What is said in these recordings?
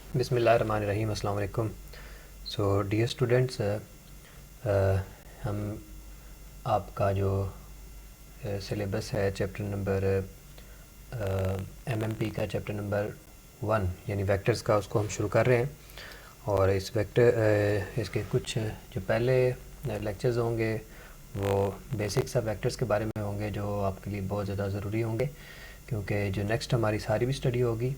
बिस्मिल्लाहिर्रहमानिर्रहीम। अस्सलाम वालेकुम। सो डियर स्टूडेंट्स, हम आपका जो सिलेबस है चैप्टर नंबर एमएमपी का चैप्टर नंबर 1 यानी वेक्टर्स का, उसको हम शुरू कर रहे हैं। और इस इसके कुछ जो पहले लेक्चर्स होंगे वो बेसिक्स ऑफ वेक्टर्स के बारे में होंगे, जो आपके लिए बहुत ज़्यादा ज़रूरी होंगे, क्योंकि जो नेक्स्ट हमारी सारी भी स्टडी होगी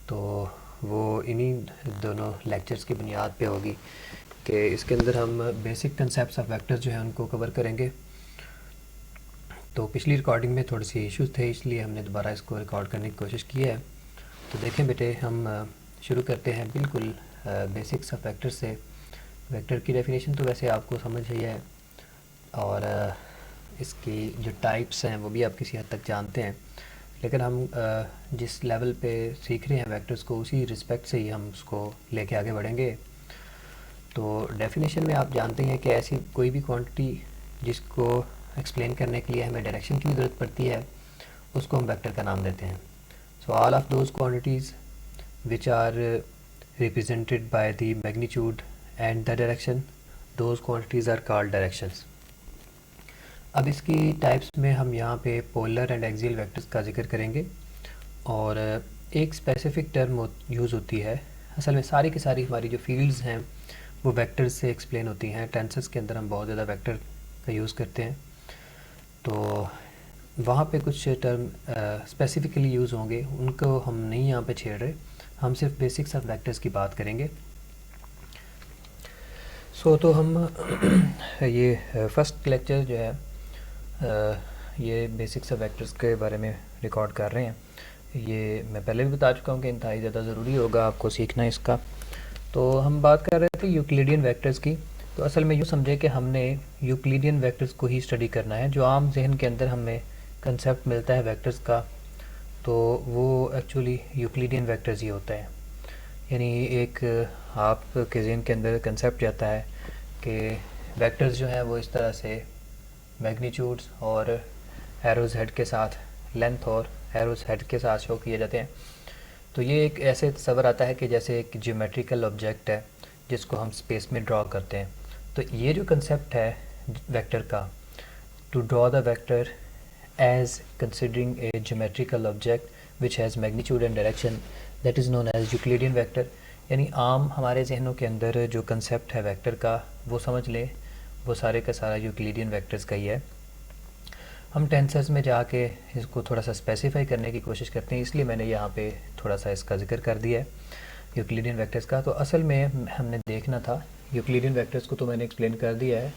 तो वो इन्हीं दोनों लेक्चर्स की बुनियाद पे होगी कि इसके अंदर हम बेसिक कंसेप्ट्स ऑफ वेक्टर्स जो हैं उनको कवर करेंगे। तो पिछली रिकॉर्डिंग में थोड़ी सी इश्यूज़ थे, इसलिए हमने दोबारा इसको रिकॉर्ड करने की कोशिश की है। तो देखें बेटे, हम शुरू करते हैं बिल्कुल बेसिक्स ऑफ वेक्टर से। वेक्टर की डेफिनेशन तो वैसे आपको समझ ही है, और इसकी जो टाइप्स हैं वो भी आप किसी हद तक जानते हैं, लेकिन हम जिस लेवल पे सीख रहे हैं वेक्टर्स को, उसी रिस्पेक्ट से ही हम उसको लेके आगे बढ़ेंगे। तो डेफिनेशन में आप जानते हैं कि ऐसी कोई भी क्वांटिटी जिसको एक्सप्लेन करने के लिए हमें डायरेक्शन की ज़रूरत पड़ती है, उसको हम वेक्टर का नाम देते हैं। So all of those quantities which are represented by the magnitude and the direction, those quantities are called directions. अब इसकी टाइप्स में हम यहाँ पे पोलर एंड एक्सियल वेक्टर्स का जिक्र करेंगे, और एक स्पेसिफिक टर्म यूज़ होती है। असल में सारी की सारी हमारी जो फील्ड्स हैं वो वेक्टर्स से एक्सप्लेन होती हैं। टेंसेस के अंदर हम बहुत ज़्यादा वेक्टर का यूज़ करते हैं, तो वहाँ पे कुछ टर्म स्पेसिफिकली यूज़ होंगे, उनको हम नहीं यहाँ पे छेड़ रहे, हम सिर्फ बेसिक्स ऑफ वेक्टर्स की बात करेंगे। तो हम ये फर्स्ट लेक्चर जो है ये बेसिक्स ऑफ वेक्टर्स के बारे में रिकॉर्ड कर रहे हैं। ये मैं पहले भी बता चुका हूँ कि इंतहाई ज़्यादा ज़रूरी होगा आपको सीखना इसका। तो हम बात कर रहे थे यूक्लिडियन वेक्टर्स की। तो असल में यूँ समझे कि हमने यूक्लिडियन वेक्टर्स को ही स्टडी करना है। जो आम जहन के अंदर हमें कंसेप्ट मिलता है वेक्टर्स का, तो वो एक्चुअली यूक्लिडियन वेक्टर्स ही होता है। यानी एक आपके जहन के अंदर कंसेप्ट जाता है कि वेक्टर्स जो हैं वो इस तरह से मैग्नीट्यूड्स और एरोज़ हेड के साथ, लेंथ और एरोज़ हेड के साथ शो किए जाते हैं। तो ये एक ऐसे तस्वर आता है कि जैसे एक ज्योमेट्रिकल ऑब्जेक्ट है जिसको हम स्पेस में ड्रॉ करते हैं। तो ये जो कंसेप्ट है वेक्टर का, to draw the vector as considering a geometrical object which has magnitude and direction, that is known as Euclidean vector. यानी आम हमारे जहनों के अंदर जो कंसेप्ट है वेक्टर का, वो समझ लें वो सारे का सारा यूक्लिडियन वेक्टर्स का ही है। हम टेंसेस में जाके इसको थोड़ा सा स्पेसिफाई करने की कोशिश करते हैं, इसलिए मैंने यहाँ पे थोड़ा सा इसका जिक्र कर दिया है यूक्लिडियन वेक्टर्स का। तो असल में हमने देखना था यूक्लिडियन वेक्टर्स को, तो मैंने एक्सप्लेन कर दिया है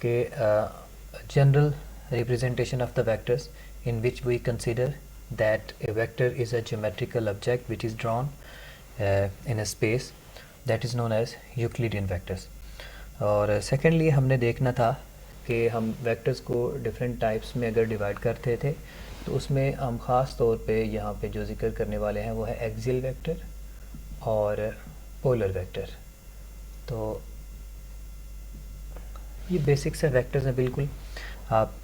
कि general representation of the vectors in which we consider that a vector is a geometrical object which is drawn in a space, that is known as Euclidean vectors. और secondly हमने देखना था कि हम वेक्टर्स को डिफरेंट टाइप्स में अगर divide करते थे, तो उसमें हम ख़ास तौर पे यहाँ पे जो जिक्र करने वाले हैं वो है एक्सियल वेक्टर और पोलर वेक्टर। तो ये बेसिक्स है वेक्टर्स हैं, बिल्कुल आप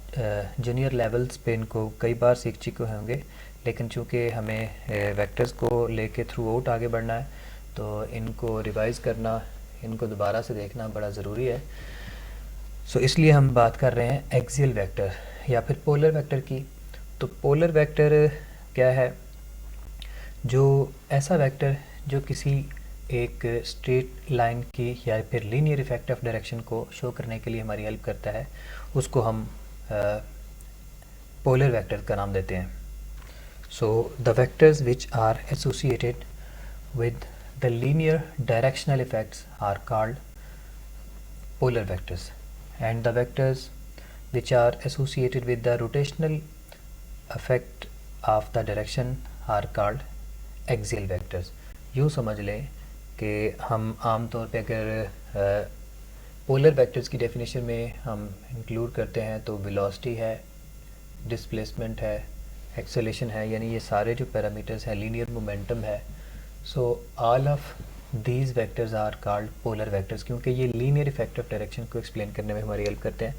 जूनियर लेवल्स पे इनको कई बार सीख चुके होंगे, लेकिन चूँकि हमें वेक्टर्स को लेके थ्रू आउट आगे बढ़ना है, तो इनको रिवाइज़ करना, इनको दोबारा से देखना बड़ा ज़रूरी है। सो इसलिए हम बात कर रहे हैं एक्सियल वेक्टर या फिर पोलर वेक्टर की। तो पोलर वेक्टर क्या है? जो ऐसा वेक्टर जो किसी एक स्ट्रेट लाइन की या फिर लीनियर इफेक्ट ऑफ डायरेक्शन को शो करने के लिए हमारी हेल्प करता है, उसको हम पोलर वेक्टर का नाम देते हैं। So the vectors which are associated with the linear directional effects are called polar vectors, and the vectors which are associated with the rotational effect of the direction are called axial vectors। यूँ समझ लें कि हम आम तौर पे अगर polar vectors की डेफिनेशन में हम इंक्लूड करते हैं तो वेलोसिटी है, डिस्प्लेसमेंट है, एक्सेलेरेशन है, यानी ये सारे जो पैरामीटर्स हैं, लीनियर मोमेंटम है। So all of these vectors are called polar vectors, क्योंकि ये लीनियर इफेक्ट ऑफ डायरेक्शन को एक्सप्लेन करने में हमारी हेल्प करते हैं।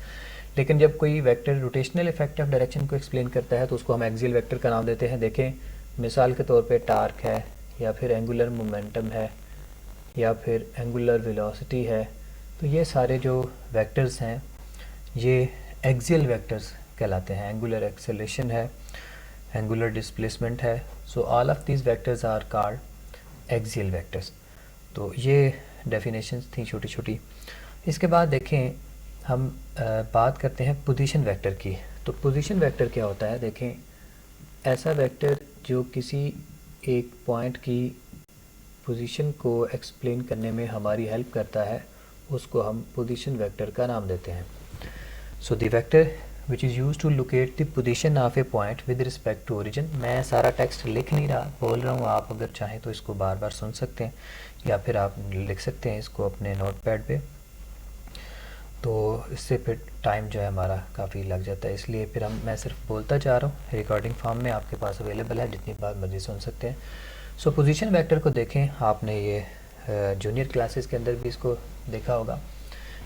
लेकिन जब कोई vector rotational effect of direction को एक्सप्लेन करता है तो उसको हम एक्सियल वेक्टर का नाम देते हैं। देखें, मिसाल के तौर पे टार्क है या फिर एंगुलर मोमेंटम है या फिर एंगुलर वेलोसिटी है। तो ये सारे जो वेक्टर्स हैं ये एक्सियल वेक्टर्स कहलाते हैं। एंगुलर एक्सेलरेशन है, एंगुलर डिस्प्लेसमेंट है, so all of these vectors are called axial vectors. तो ये डेफिनेशंस थी छोटी छोटी। इसके बाद देखें हम बात करते हैं पोजीशन वेक्टर की। तो पोजीशन वेक्टर क्या होता है? देखें, ऐसा वेक्टर जो किसी एक पॉइंट की पोजीशन को एक्सप्लेन करने में हमारी हेल्प करता है, उसको हम पोजीशन वेक्टर का नाम देते हैं। So the vector which is use to locate the position of a point with respect to origin. मैं सारा टेक्स्ट लिख नहीं रहा, बोल रहा हूँ, आप अगर चाहें तो इसको बार बार सुन सकते हैं या फिर आप लिख सकते हैं इसको अपने नोटपैड पे। तो इससे फिर टाइम जो है हमारा काफ़ी लग जाता है, इसलिए फिर मैं सिर्फ बोलता जा रहा हूँ। रिकॉर्डिंग फॉर्म में आपके पास अवेलेबल है, जितनी बार मर्जी सुन सकते हैं। सो पोजीशन वेक्टर को देखें, आपने ये जूनियर क्लासेस के अंदर भी इसको देखा होगा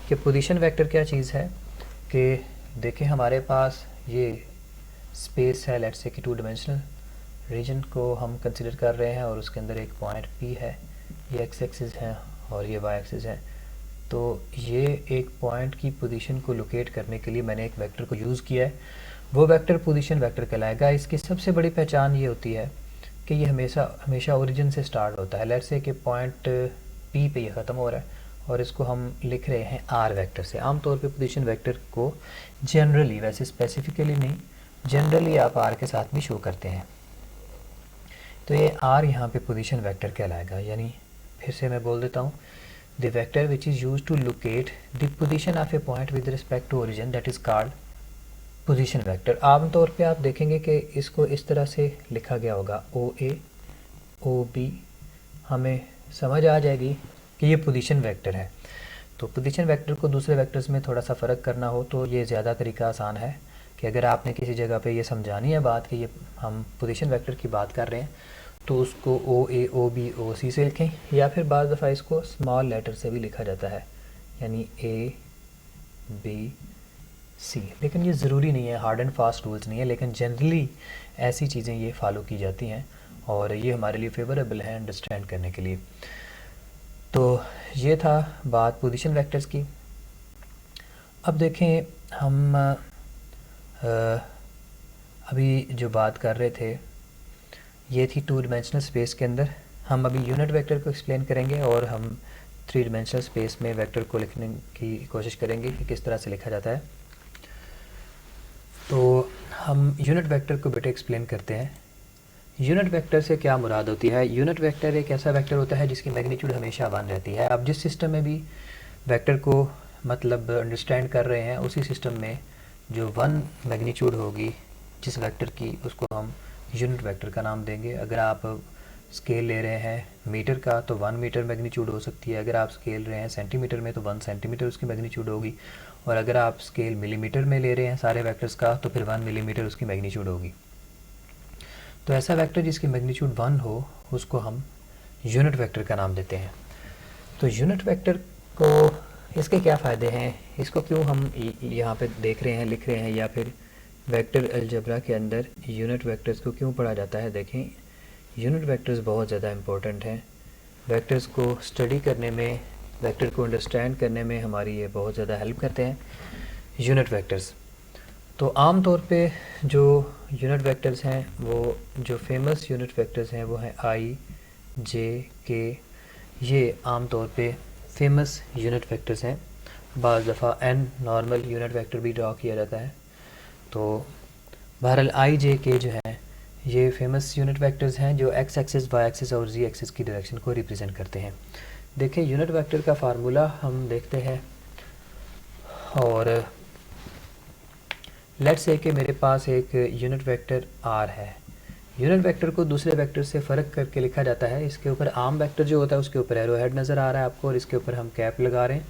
कि पोजीशन वेक्टर क्या चीज़ है। कि देखें, हमारे पास ये स्पेस है, लेट्स से कि 2 डायमेंशनल रीजन को हम कंसिडर कर रहे हैं और उसके अंदर एक पॉइंट P है, ये एक्स एक्सिस है और ये वाई एक्सिस है। तो ये एक पॉइंट की पोजीशन को लोकेट करने के लिए मैंने एक वेक्टर को यूज़ किया है, वो वेक्टर पोजीशन वेक्टर कहलाएगा। इसकी सबसे बड़ी पहचान ये होती है कि ये हमेशा ओरिजिन से स्टार्ट होता है। लेट्स से कि पॉइंट P पे ये ख़त्म हो रहा है और इसको हम लिख रहे हैं R वेक्टर से। आमतौर पे पोजीशन वेक्टर को जनरली, वैसे स्पेसिफिकली नहीं, जनरली आप R के साथ भी शो करते हैं। तो ये R यहाँ पे पोजीशन वेक्टर कहलाएगा। यानी फिर से मैं बोल देता हूँ, the vector which is use to locate the position of a point with respect to origin, that is called position vector. आमतौर पे आप देखेंगे कि इसको इस तरह से लिखा गया होगा, OA OB, हमें समझ आ जाएगी कि ये पोजीशन वेक्टर है। तो पोजीशन वेक्टर को दूसरे वेक्टर्स में थोड़ा सा फ़र्क करना हो तो ये ज़्यादा तरीका आसान है कि अगर आपने किसी जगह पे ये समझानी है बात कि ये हम पोजीशन वेक्टर की बात कर रहे हैं, तो उसको OA OB OC से लिखें, या फिर बाज़ दफ़ा इसको स्मॉल लेटर से भी लिखा जाता है, यानी ABC। लेकिन ये ज़रूरी नहीं है, हार्ड एंड फास्ट रूल्स नहीं है, लेकिन जनरली ऐसी चीज़ें ये फॉलो की जाती हैं और ये हमारे लिए फेवरेबल है अंडरस्टैंड करने के लिए। तो ये था बात पोजीशन वेक्टर्स की। अब देखें, हम अभी जो बात कर रहे थे ये थी 2 डायमेंशनल स्पेस के अंदर। हम अभी यूनिट वेक्टर को एक्सप्लेन करेंगे और हम 3 डायमेंशनल स्पेस में वेक्टर को लिखने की कोशिश करेंगे कि किस तरह से लिखा जाता है। तो हम यूनिट वेक्टर को बेटे एक्सप्लेन करते हैं। यूनिट वेक्टर से क्या मुराद होती है? यूनिट वेक्टर एक ऐसा वेक्टर होता है जिसकी मैग्नीट्यूड हमेशा 1 रहती है। आप जिस सिस्टम में भी वेक्टर को मतलब अंडरस्टैंड कर रहे हैं, उसी सिस्टम में जो 1 मैग्नीट्यूड होगी जिस वेक्टर की, उसको हम यूनिट वेक्टर का नाम देंगे। अगर आप स्केल ले रहे हैं मीटर का तो 1 मीटर मैग्नीट्यूड हो सकती है। अगर आप स्केल रहे हैं सेंटीमीटर में तो 1 सेंटीमीटर उसकी मैग्नीट्यूड होगी। और अगर आप स्केल मिलीमीटर में ले रहे हैं सारे वेक्टर्स का तो फिर 1 मिलीमीटर उसकी मैग्नीट्यूड होगी। तो ऐसा वेक्टर जिसकी मैग्नीट्यूड 1 हो उसको हम यूनिट वेक्टर का नाम देते हैं। तो यूनिट वेक्टर को इसके क्या फ़ायदे हैं, इसको क्यों हम यहाँ पे देख रहे हैं, लिख रहे हैं, या फिर वेक्टर अलजेब्रा के अंदर यूनिट वेक्टर्स को क्यों पढ़ा जाता है? देखें, यूनिट वेक्टर्स बहुत ज़्यादा इम्पोर्टेंट हैं। वेक्टर्स को स्टडी करने में, वेक्टर को अंडरस्टैंड करने में हमारी ये बहुत ज़्यादा हेल्प करते हैं यूनिट वेक्टर्स। तो आम तौर पे जो यूनिट वेक्टर्स हैं, वो जो फेमस यूनिट वेक्टर्स हैं वो हैं I, J, K। ये आम तौर पे फेमस यूनिट वेक्टर्स हैं। बाज़ दफ़ा n नॉर्मल यूनिट वेक्टर भी ड्रॉ किया जाता है। तो बहरहाल I, J, K जो है ये फेमस यूनिट वेक्टर्स हैं जो x एक्सिस, y एक्सिस और z एक्सिस की डायरेक्शन को रिप्रेजेंट करते हैं। देखें, यूनिट वेक्टर का फार्मूला हम देखते हैं। और लेट्स से कि मेरे पास एक यूनिट वेक्टर R है। यूनिट वेक्टर को दूसरे वेक्टर से फ़र्क करके लिखा जाता है। इसके ऊपर आम वेक्टर जो होता है उसके ऊपर एरो हेड नज़र आ रहा है आपको, और इसके ऊपर हम कैप लगा रहे हैं।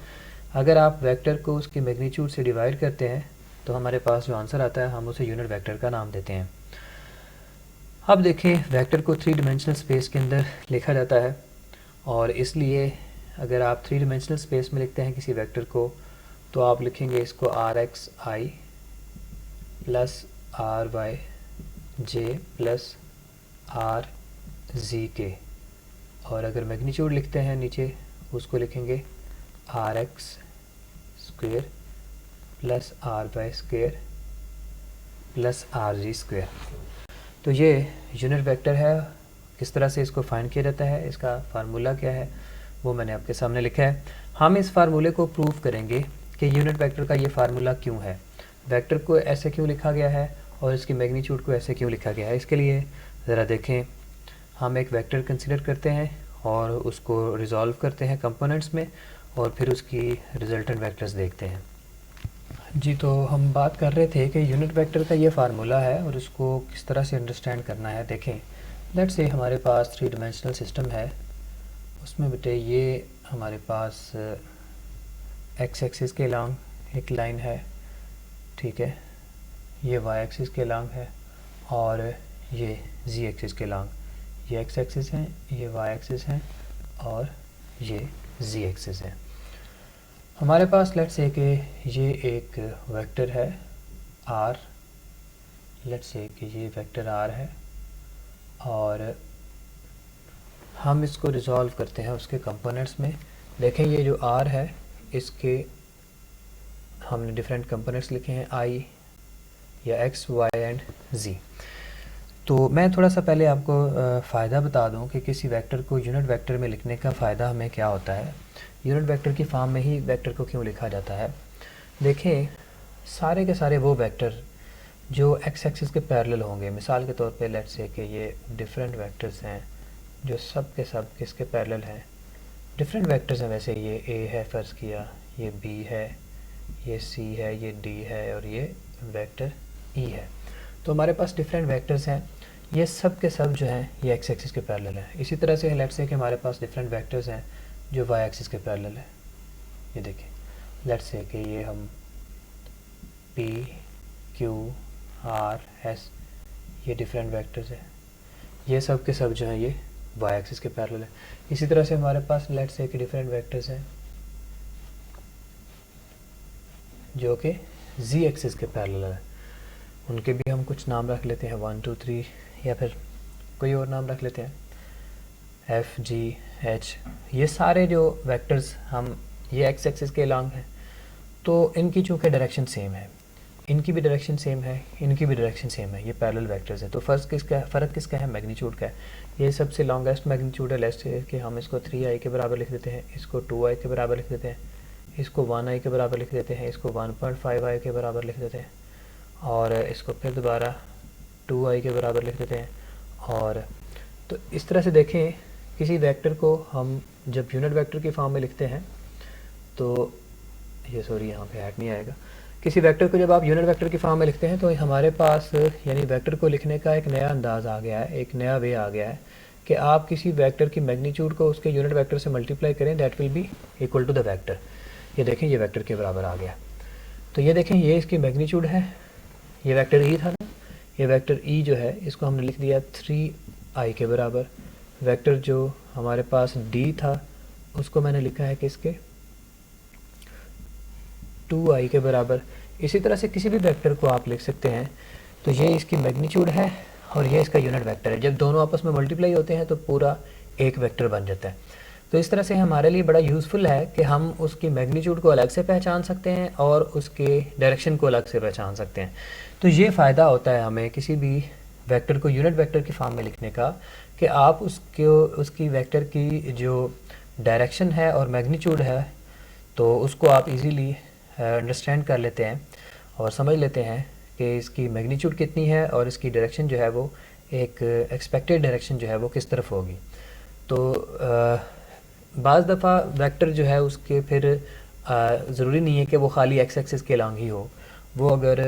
अगर आप वेक्टर को उसकी मैग्नीट्यूड से डिवाइड करते हैं तो हमारे पास जो आंसर आता है हम उसे यूनिट वेक्टर का नाम देते हैं। अब देखें, वेक्टर को 3 डायमेंशनल स्पेस के अंदर लिखा जाता है, और इसलिए अगर आप 3 डायमेंशनल स्पेस में लिखते हैं किसी वेक्टर को तो आप लिखेंगे इसको RXi plus RYJ plus RZK। और अगर मैग्नीट्यूड लिखते हैं नीचे उसको लिखेंगे R X square plus R Y square plus R Z square. तो ये यूनिट वेक्टर है। किस तरह से इसको फाइंड किया जाता है, इसका फार्मूला क्या है, वो मैंने आपके सामने लिखा है। हम इस फार्मूले को प्रूव करेंगे कि यूनिट वेक्टर का ये फार्मूला क्यों है, वेक्टर को ऐसे क्यों लिखा गया है और इसकी मैग्नीट्यूड को ऐसे क्यों लिखा गया है। इसके लिए ज़रा देखें, हम एक वेक्टर कंसीडर करते हैं और उसको रिजॉल्व करते हैं कंपोनेंट्स में और फिर उसकी रिजल्टेंट वेक्टर्स देखते हैं। जी, तो हम बात कर रहे थे कि यूनिट वेक्टर का ये फार्मूला है और उसको किस तरह से अंडरस्टैंड करना है। देखें, लेट्स से हमारे पास 3 डायमेंशनल सिस्टम है, उसमें बेटे ये हमारे पास एक्स एक्सिस के लॉन्ग एक लाइन है, ठीक है, ये वाई एक्सिस के लॉन्ग है और ये जी एक्सिस के लॉन्ग। ये एक्स एक्सिस हैं, ये वाई एक्सिस हैं और ये जी एक्सिस है। हमारे पास लेट्स से कि ये एक वेक्टर है आर, लेट्स से कि ये वेक्टर आर है और हम इसको रिजॉल्व करते हैं उसके कंपोनेंट्स में। देखें, ये जो आर है इसके हमने डिफरेंट कंपोनेंट्स लिखे हैं, आई या एक्स वाई एंड जी। तो मैं थोड़ा सा पहले आपको फ़ायदा बता दूं कि किसी वेक्टर को यूनिट वेक्टर में लिखने का फ़ायदा हमें क्या होता है, यूनिट वेक्टर की फॉर्म में ही वेक्टर को क्यों लिखा जाता है। देखें, सारे के सारे वो वेक्टर जो एक्स एक्सिस के पैरेलल होंगे, मिसाल के तौर पे लेट्स से कि ये डिफरेंट वेक्टर्स हैं जो सब के सब किसके पैरेलल हैं, डिफरेंट वेक्टर्स हैं। वैसे ये ए है फ़र्ज़ किया, ये बी है, ये सी है, ये डी है और ये वेक्टर ई है। तो हमारे पास डिफरेंट वेक्टर्स हैं, ये सब के सब जो हैं ये एक्स एक्सिस के पैरेलल हैं। इसी तरह से लेट्स से कि हमारे पास डिफरेंट वेक्टर्स हैं जो वाई एक्सिस के पैरेलल है। ये देखें, लेट्स से कि ये हम पी क्यू आर एस, ये डिफरेंट वेक्टर्स हैं, ये सब के सब जो हैं ये वाई एक्सिस के पैरेलल है। इसी तरह से हमारे पास लेट्स से कि डिफरेंट वेक्टर्स हैं जो कि जी एक्सिस के पैरेलल है, उनके भी हम कुछ नाम रख लेते हैं 1 2 3 या फिर कोई और नाम रख लेते हैं एफ जी एच। ये सारे जो वेक्टर्स हम ये एक्स एक्सिस के लॉन्ग हैं, तो इनकी चूँकि डायरेक्शन सेम है, इनकी भी डायरेक्शन सेम है, इनकी भी डायरेक्शन सेम है, ये पैरेलल वेक्टर्स है। तो फ़र्क किसका है, मैग्नीट्यूड का है। ये सबसे लॉन्गेस्ट मैग्नीट्यूड है, लेट्स से कि हम इसको 3i के बराबर लिख देते हैं, इसको 2i के बराबर लिख देते हैं, इसको 1i के बराबर लिख देते हैं, इसको 1.5i के बराबर लिख देते हैं और इसको फिर दोबारा 2i के बराबर लिख देते हैं। और तो इस तरह से देखें, किसी वेक्टर को हम जब यूनिट वेक्टर की फॉर्म में लिखते हैं तो ये सॉरी यहाँ पे ऐड नहीं आएगा, किसी वेक्टर को जब आप यूनिट वेक्टर की फॉर्म में लिखते हैं तो हमारे पास यानी वेक्टर को लिखने का एक नया अंदाज़ आ गया है, एक नया वे आ गया है कि आप किसी वेक्टर की मैग्नीट्यूड को उसके यूनिट वेक्टर से मल्टीप्लाई करें, that will be equal to the vector. ये देखें, ये वेक्टर के बराबर आ गया। तो ये देखें, ये इसकी मैग्नीट्यूड है, ये वेक्टर ई था ना, ये वेक्टर ई जो है इसको हमने लिख दिया 3i के बराबर। वेक्टर जो हमारे पास डी था उसको मैंने लिखा है किसके, 2i के बराबर। इसी तरह से किसी भी वेक्टर को आप लिख सकते हैं, तो ये इसकी मैग्नीट्यूड है और ये इसका यूनिट वेक्टर है। जब दोनों आपस में मल्टीप्लाई होते हैं तो पूरा एक वेक्टर बन जाता है। तो इस तरह से हमारे लिए बड़ा यूज़फुल है कि हम उसकी मैग्नीट्यूड को अलग से पहचान सकते हैं और उसके डायरेक्शन को अलग से पहचान सकते हैं। तो ये फ़ायदा होता है हमें किसी भी वेक्टर को यूनिट वेक्टर की फॉर्म में लिखने का कि आप उसकी वेक्टर की जो डायरेक्शन है और मैग्नीट्यूड है तो उसको आप इजीली अंडरस्टैंड कर लेते हैं और समझ लेते हैं कि इसकी मैग्नीट्यूड कितनी है और इसकी डायरेक्शन जो है वो एक एक्सपेक्टेड डायरेक्शन जो है वो किस तरफ होगी। तो बाज़ दफ़ा वेक्टर जो है उसके फिर ज़रूरी नहीं है कि वो खाली एक्स एक्सिस के लॉन्ग ही हो, वो अगर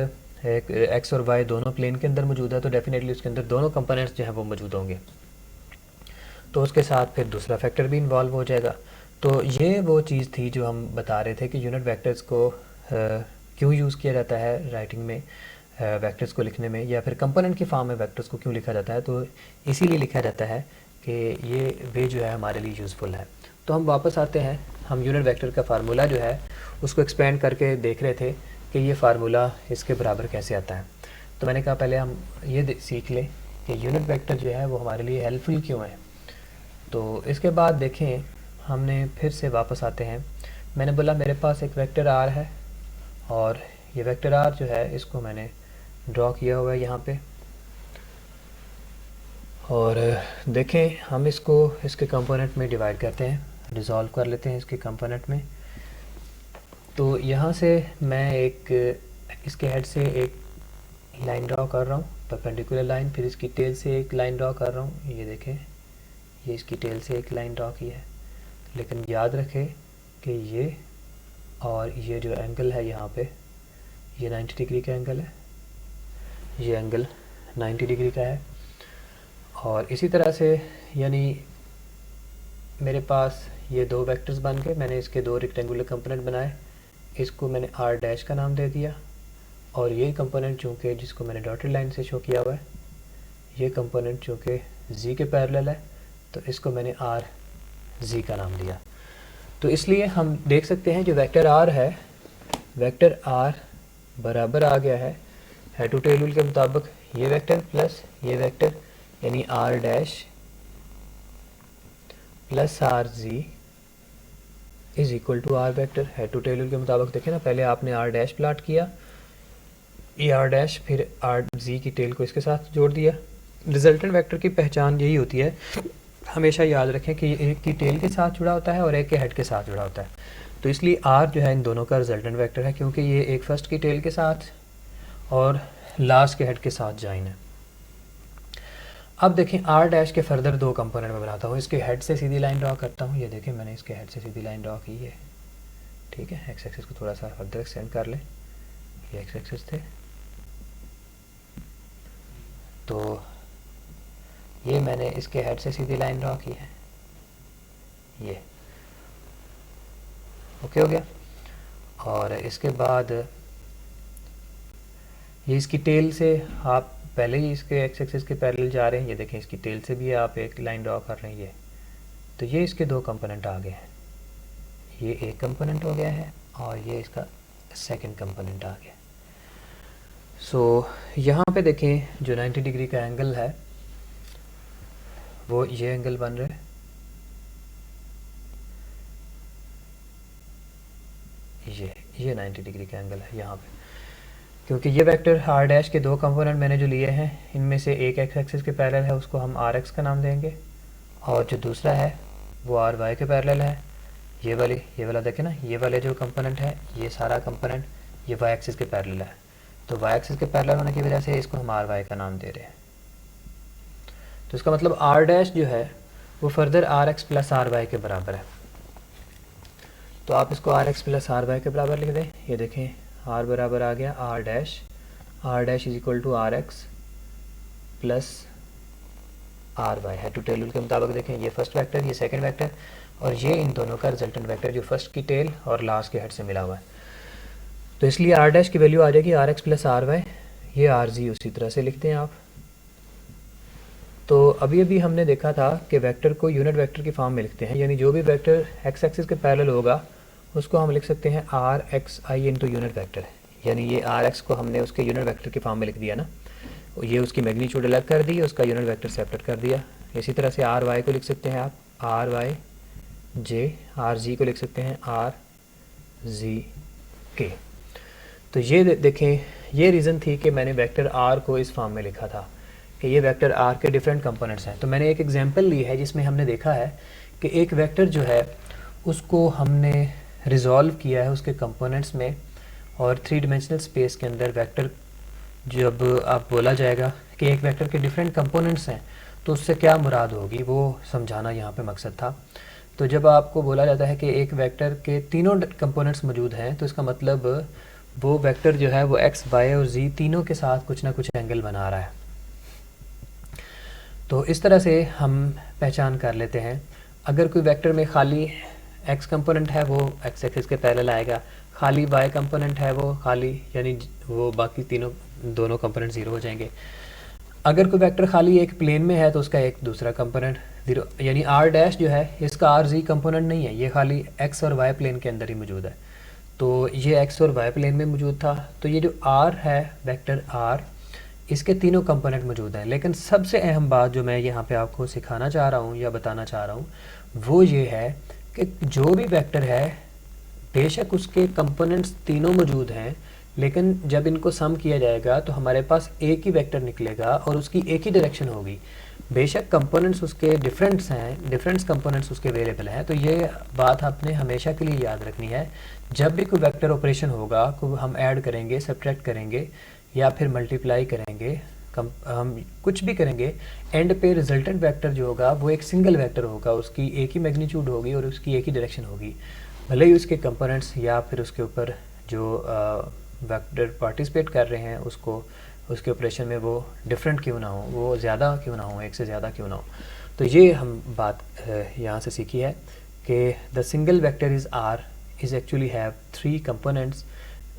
एक एक्स और वाई दोनों प्लेन के अंदर मौजूद है तो डेफिनेटली उसके अंदर दोनों कंपोनेंट्स जो हैं वो मौजूद होंगे, तो उसके साथ फिर दूसरा फैक्टर भी इन्वॉल्व हो जाएगा। तो ये वो चीज़ थी जो हम बता रहे थे कि यूनिट वेक्टर्स को क्यों यूज़ किया जाता है राइटिंग में, वेक्टर्स को लिखने में, या फिर कंपोनेंट की फॉर्म में वेक्टर्स को क्यों लिखा जाता है। तो इसीलिए लिखा जाता है कि ये वे जो है हमारे लिए यूज़फुल है। तो हम वापस आते हैं, हम यूनिट वेक्टर का फार्मूला जो है उसको एक्सपेंड करके देख रहे थे कि ये फार्मूला इसके बराबर कैसे आता है। तो मैंने कहा पहले हम ये सीख लें कि यूनिट वेक्टर जो है वो हमारे लिए हेल्पफुल क्यों है। तो इसके बाद देखें, हमने फिर से वापस आते हैं। मैंने बोला मेरे पास एक वेक्टर आर है और ये वेक्टर आर जो है इसको मैंने ड्रॉ किया हुआ है यहाँ पे। और देखें हम इसको इसके कंपोनेंट में डिवाइड करते हैं, रिज़ॉल्व कर लेते हैं इसके कंपोनेंट में। तो यहाँ से मैं एक इसके हेड से एक लाइन ड्रॉ कर रहा हूँ, परपेंडिकुलर लाइन, फिर इसकी टेल से एक लाइन ड्रॉ कर रहा हूँ। ये देखें, ये इसकी टेल से एक लाइन ड्रॉ की है। लेकिन याद रखें कि ये और ये जो एंगल है यहाँ पे, ये 90 डिग्री का एंगल है, ये एंगल 90 डिग्री का है। और इसी तरह से यानी मेरे पास ये दो वेक्टर्स बन गए। मैंने इसके दो रेक्टेंगुलर कंपोनेंट बनाए, इसको मैंने आर डैश का नाम दे दिया। और ये कंपोनेंट चूँकि जिसको मैंने डॉटेड लाइन से शो किया हुआ है, ये कंपोनेंट चूँकि जी के पैरेलल है तो इसको मैंने आर जी का नाम दिया। तो इसलिए हम देख सकते हैं जो वेक्टर आर है, वेक्टर आर बराबर आ गया है हेड टू टेल रूल के मुताबिक ये वेक्टर प्लस ये वेक्टर, यानी R dash plus R Z is equal to R vector. Head to tail rule के मुताबिक देखें ना, पहले आपने आर डैश प्लाट किया, ये आर डैश, फिर आर जी की टेल को इसके साथ जोड़ दिया। रिजल्टेंट वेक्टर की पहचान यही होती है, हमेशा याद रखें कि एक की टेल के साथ जुड़ा होता है और एक के हेड के साथ जुड़ा होता है। तो इसलिए आर जो है इन दोनों का रिजल्टेंट वेक्टर है, क्योंकि ये एक फर्स्ट की टेल के साथ और लास्ट के हेड के साथ ज्वाइन है। अब देखें आर डैश के फर्दर दो कंपोनेंट में बनाता हूँ। इसके हेड से सीधी लाइन ड्रॉ करता हूँ। ये देखें मैंने इसके हेड से सीधी लाइन ड्रॉ की है, ठीक है। एक्स एक्सिस को थोड़ा सा फर्दर एक्सटेंड कर लें, ये एक्स एक्सिस थे। तो ये मैंने इसके हेड से सीधी लाइन ड्रॉ की है, ये ओके हो गया। और इसके बाद ये इसकी टेल से आप पहले ही इसके एक्स एक्सिस के पैरेलल जा रहे हैं। ये देखें इसकी टेल से भी आप एक लाइन ड्रॉ कर रहे हैं, ये तो ये इसके दो कंपोनेंट आ गए हैं। ये एक कंपोनेंट हो गया है और ये इसका सेकंड कंपोनेंट आ गया। सो यहाँ पे देखें जो 90 डिग्री का एंगल है वो ये एंगल बन रहा है, ये 90 डिग्री का एंगल है यहाँ पे, क्योंकि ये वेक्टर आर डैश के दो कंपोनेंट मैंने जो लिए हैं इनमें से एक एक्स एक्सिस के पैरेलल है, उसको हम आर एक्स का नाम देंगे, और जो दूसरा है वो आर वाई के पैरेलल है। ये वाला देखें ना, ये वाले जो कंपोनेंट है ये सारा कंपोनेंट ये वाई एक्सिस के पैरेलल है। तो वाई एक्सिस के पैरेलल होने की वजह से इसको हम आर वाई का नाम दे रहे हैं। तो इसका मतलब आर डैश जो है वो further R X plus R Y के बराबर है। तो आप इसको R X plus R Y के बराबर लिख दें। ये देखें आर बराबर आ गया R dash is equal to R X plus R Y. Head to tail rule के मुताबिक देखें ये फर्स्ट वेक्टर, ये सेकंड वेक्टर, और ये इन दोनों का रिजल्टेंट वेक्टर जो फर्स्ट की टेल और लास्ट के हेड से मिला हुआ है। तो इसलिए आर डैश की वैल्यू आ जाएगी R X plus R Y, ये आर जी उसी तरह से लिखते हैं आप। तो अभी हमने देखा था कि वेक्टर को यूनिट वेक्टर की फॉर्म में लिखते हैं, यानी जो भी वेक्टर एक्स एक्सिस के पैरेलल होगा उसको हम लिख सकते हैं R X i into unit vector. यानी ये आर एक्स को हमने उसके यूनिट वेक्टर की फॉर्म में लिख दिया ना, ये उसकी मैग्नीट्यूड अलग कर दी, उसका यूनिट वेक्टर सेपरेट कर दिया। इसी तरह से आर वाई को लिख सकते हैं आप आर वाई जे, आर जी को लिख सकते हैं आर जी के। तो ये देखें ये रीज़न थी कि मैंने वेक्टर आर को इस फॉर्म में लिखा था कि ये वेक्टर आर के डिफरेंट कंपोनेंट्स हैं। तो मैंने एक एग्जांपल ली है जिसमें हमने देखा है कि एक वेक्टर जो है उसको हमने रिज़ॉल्व किया है उसके कंपोनेंट्स में, और थ्री डिमेंशनल स्पेस के अंदर वेक्टर जब आप बोला जाएगा कि एक वेक्टर के डिफरेंट कंपोनेंट्स हैं तो उससे क्या मुराद होगी वो समझाना यहाँ पे मकसद था। तो जब आपको बोला जाता है कि एक वेक्टर के तीनों कंपोनेंट्स मौजूद हैं तो इसका मतलब वो वेक्टर जो है वो एक्स वाई और जी तीनों के साथ कुछ ना कुछ एंगल बना रहा है। तो इस तरह से हम पहचान कर लेते हैं। अगर कोई वेक्टर में खाली एक्स कंपोनेंट है वो एक्स एक्सिस के पैरेलल आएगा, खाली वाई कंपोनेंट है वो खाली, यानी वो बाकी दोनों कंपोनेंट ज़ीरो हो जाएंगे। अगर कोई वेक्टर खाली एक प्लेन में है तो उसका एक दूसरा कंपोनेंट ज़ीरो, यानी आर डैश जो है इसका आर जी कंपोनेंट नहीं है, ये खाली एक्स और वाई प्लेन के अंदर ही मौजूद है। तो ये एक्स और वाई प्लेन में मौजूद था। तो ये जो आर है वेक्टर आर, इसके तीनों कंपोनेंट मौजूद हैं। लेकिन सबसे अहम बात जो मैं यहाँ पे आपको सिखाना चाह रहा हूँ या बताना चाह रहा हूँ वो ये है कि जो भी वेक्टर है बेशक उसके कंपोनेंट्स तीनों मौजूद हैं, लेकिन जब इनको सम किया जाएगा तो हमारे पास एक ही वेक्टर निकलेगा और उसकी एक ही डायरेक्शन होगी। बेशक कंपोनेंट्स उसके डिफरेंट्स हैं, डिफरेंट्स कंपोनेंट्स उसके वेरिएबल हैं। तो ये बात आपने हमेशा के लिए याद रखनी है। जब भी कोई वेक्टर ऑपरेशन होगा, को हम ऐड करेंगे, सब्ट्रैक्ट करेंगे या फिर मल्टीप्लाई करेंगे, हम कुछ भी करेंगे, एंड पे रिजल्टेंट वेक्टर जो होगा वो एक सिंगल वेक्टर होगा, उसकी एक ही मैग्नीट्यूड होगी और उसकी एक ही डायरेक्शन होगी। भले ही उसके कंपोनेंट्स या फिर उसके ऊपर जो वेक्टर पार्टिसिपेट कर रहे हैं उसको, उसके ऑपरेशन में वो डिफरेंट क्यों ना हो, वो ज़्यादा क्यों ना हो, एक से ज़्यादा क्यों ना हो। तो ये हम बात यहाँ से सीखी है कि the single vector is R is actually have 3 components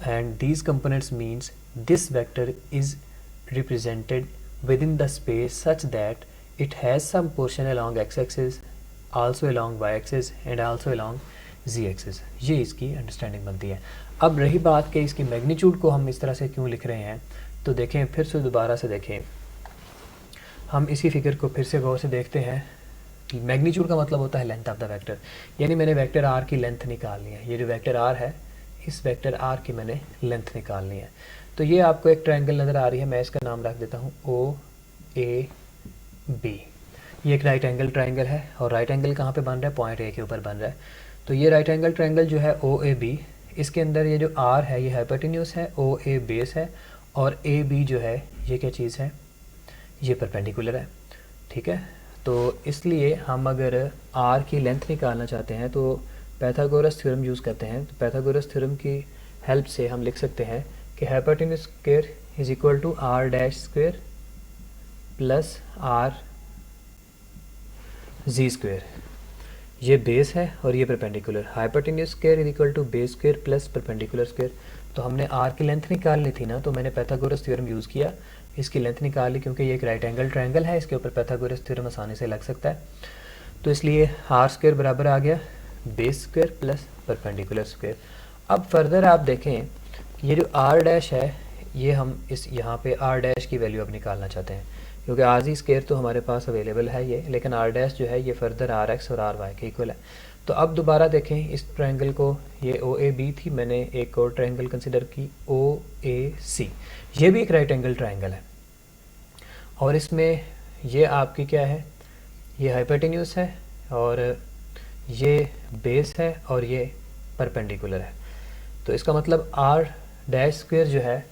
and these components means this vector is represented within the space such that it has some portion along x-axis, also along y-axis and also along z-axis। ये इसकी understanding बनती है। अब रही बात कि इसकी magnitude को हम इस तरह से क्यों लिख रहे हैं, तो देखें फिर से दोबारा से देखें, हम इसी फिगर को फिर से गौर से देखते हैं। मैग्नीट्यूड का मतलब होता है लेंथ ऑफ द वेक्टर, यानी मैंने वेक्टर आर की लेंथ निकालनी है। ये जो वेक्टर आर है, इस वेक्टर आर की मैंने लेंथ निकालनी है। तो ये आपको एक ट्रायंगल नज़र आ रही है, मैं इसका नाम रख देता हूँ ओ ए बी। ये एक राइट एंगल ट्रायंगल है और राइट एंगल कहाँ पे बन रहा है, पॉइंट ए के ऊपर बन रहा है। तो ये राइट एंगल ट्रायंगल जो है ओ ए बी, इसके अंदर ये जो आर है ये हाइपोटेन्यूस है, ओ ए बेस है और ए बी जो है ये क्या चीज़ है, ये परपेंडिकुलर है। ठीक है, तो इसलिए हम अगर आर की लेंथ निकालना चाहते हैं तो पाइथागोरस थ्योरम यूज़ करते हैं। तो पाइथागोरस थ्योरम की हेल्प से हम लिख सकते हैं कि hypotenuse square is equal to R dash square plus R Z square. ये बेस है और ये perpendicular. Hypotenuse square is equal to base square plus perpendicular square. तो हमने आर की लेंथ निकालनी थी ना, तो मैंने पाइथागोरस थ्योरम यूज़ किया, इसकी लेंथ निकाली, क्योंकि ये एक राइट एंगल ट्रायंगल है, इसके ऊपर पाइथागोरस थ्योरम आसानी से लग सकता है। तो इसलिए आर स्क्वायर बराबर आ गया base square plus perpendicular square. अब फर्दर आप देखें, ये जो आर डैश है ये हम इस यहाँ पे आर डैश की वैल्यू अब निकालना चाहते हैं, क्योंकि आर जी स्क्वायर तो हमारे पास अवेलेबल है ये, लेकिन आर डैश जो है ये फर्दर आर एक्स और आर वाई के इक्वल है। तो अब दोबारा देखें इस ट्रायंगल को, ये ओ ए बी थी, मैंने एक और ट्रायंगल कंसिडर की ओ ए सी। ये भी एक राइट एंगल ट्रायंगल है और इसमें ये आपकी क्या है, ये हाइपोटेन्यूस है और ये बेस है और ये परपेंडिकुलर है। तो इसका मतलब आर डैश स्क्वायर जो है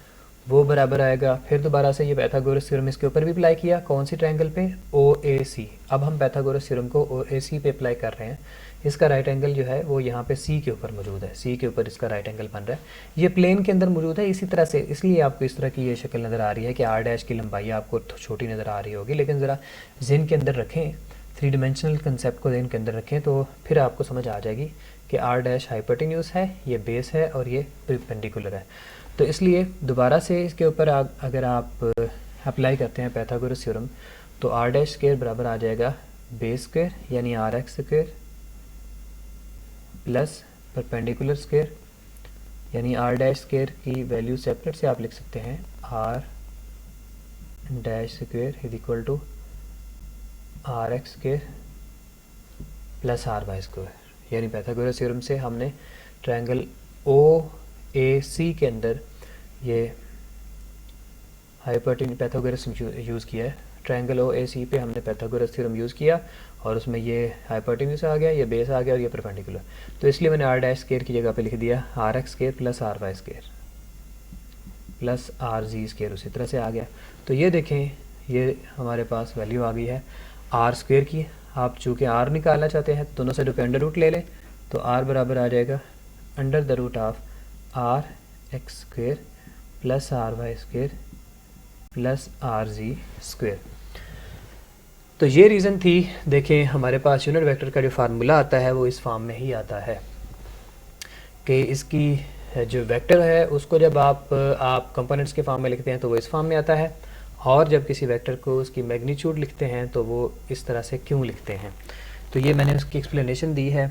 वो बराबर आएगा, फिर दोबारा से ये पाइथागोरस थ्योरम इसके ऊपर भी अप्लाई किया, कौन सी ट्रायंगल पे, ओ ए सी। अब हम पाइथागोरस थ्योरम को ओ ए सी पे अप्लाई कर रहे हैं। इसका राइट एंगल जो है वो यहाँ पे सी के ऊपर मौजूद है, सी के ऊपर इसका राइट एंगल बन रहा है, ये प्लेन के अंदर मौजूद है इसी तरह से, इसलिए आपको इस तरह की ये शक्ल नज़र आ रही है कि आर डैश की लंबाई आपको छोटी नज़र आ रही होगी। लेकिन ज़रा ज़हन के अंदर रखें, 3 डिमेंशनल कंसेप्ट को ज़हन के अंदर रखें तो फिर आपको समझ आ जाएगी कि आर डैश हाइपोटेन्यूस है, ये बेस है और ये परपेंडिकुलर है। तो इसलिए दोबारा से इसके ऊपर अगर आप अप्लाई करते हैं पाइथागोरस थ्योरम, तो आर डैश स्क्वायर बराबर आ जाएगा बेस स्क्वायर यानी R X square plus perpendicular square, यानी आर डैश स्क्वायर की वैल्यू सेपरेट से आप लिख सकते हैं, R dash square is equal to R X square plus R Y square. यानी पाइथागोरस थ्योरम से हमने ट्रायंगल ओ ए सी के अंदर ये हाइपोटेन्यूस पाइथागोरस यूज़ किया है। ट्रायंगल ओ ए सी पे हमने पाइथागोरस थ्योरम यूज़ किया और उसमें ये हाइपोटेन्यूस आ गया, ये बेस आ गया और ये परपेंडिकुलर। तो इसलिए मैंने आर डैश स्क्वायर की जगह पे लिख दिया R X square plus R Y square plus R Z square, उसी तरह से आ गया। तो ये देखें, ये हमारे पास वैल्यू आ गई है आर स्क्वायर की। आप चूँकि आर निकालना चाहते हैं दोनों साइडों पे अंडर रूट ले लें, तो आर बराबर आ जाएगा under the root of R X square plus R Y square plus R Z square. तो ये रीज़न थी। देखें हमारे पास यूनिट वेक्टर का जो फार्मूला आता है वो इस फॉर्म में ही आता है कि इसकी जो वेक्टर है उसको जब आप कंपोनेंट्स के फॉर्म में लिखते हैं तो वो इस फॉर्म में आता है, और जब किसी वेक्टर को उसकी मैग्नीट्यूड लिखते हैं तो वो इस तरह से क्यों लिखते हैं। तो ये मैंने उसकी एक्सप्लेनेशन दी है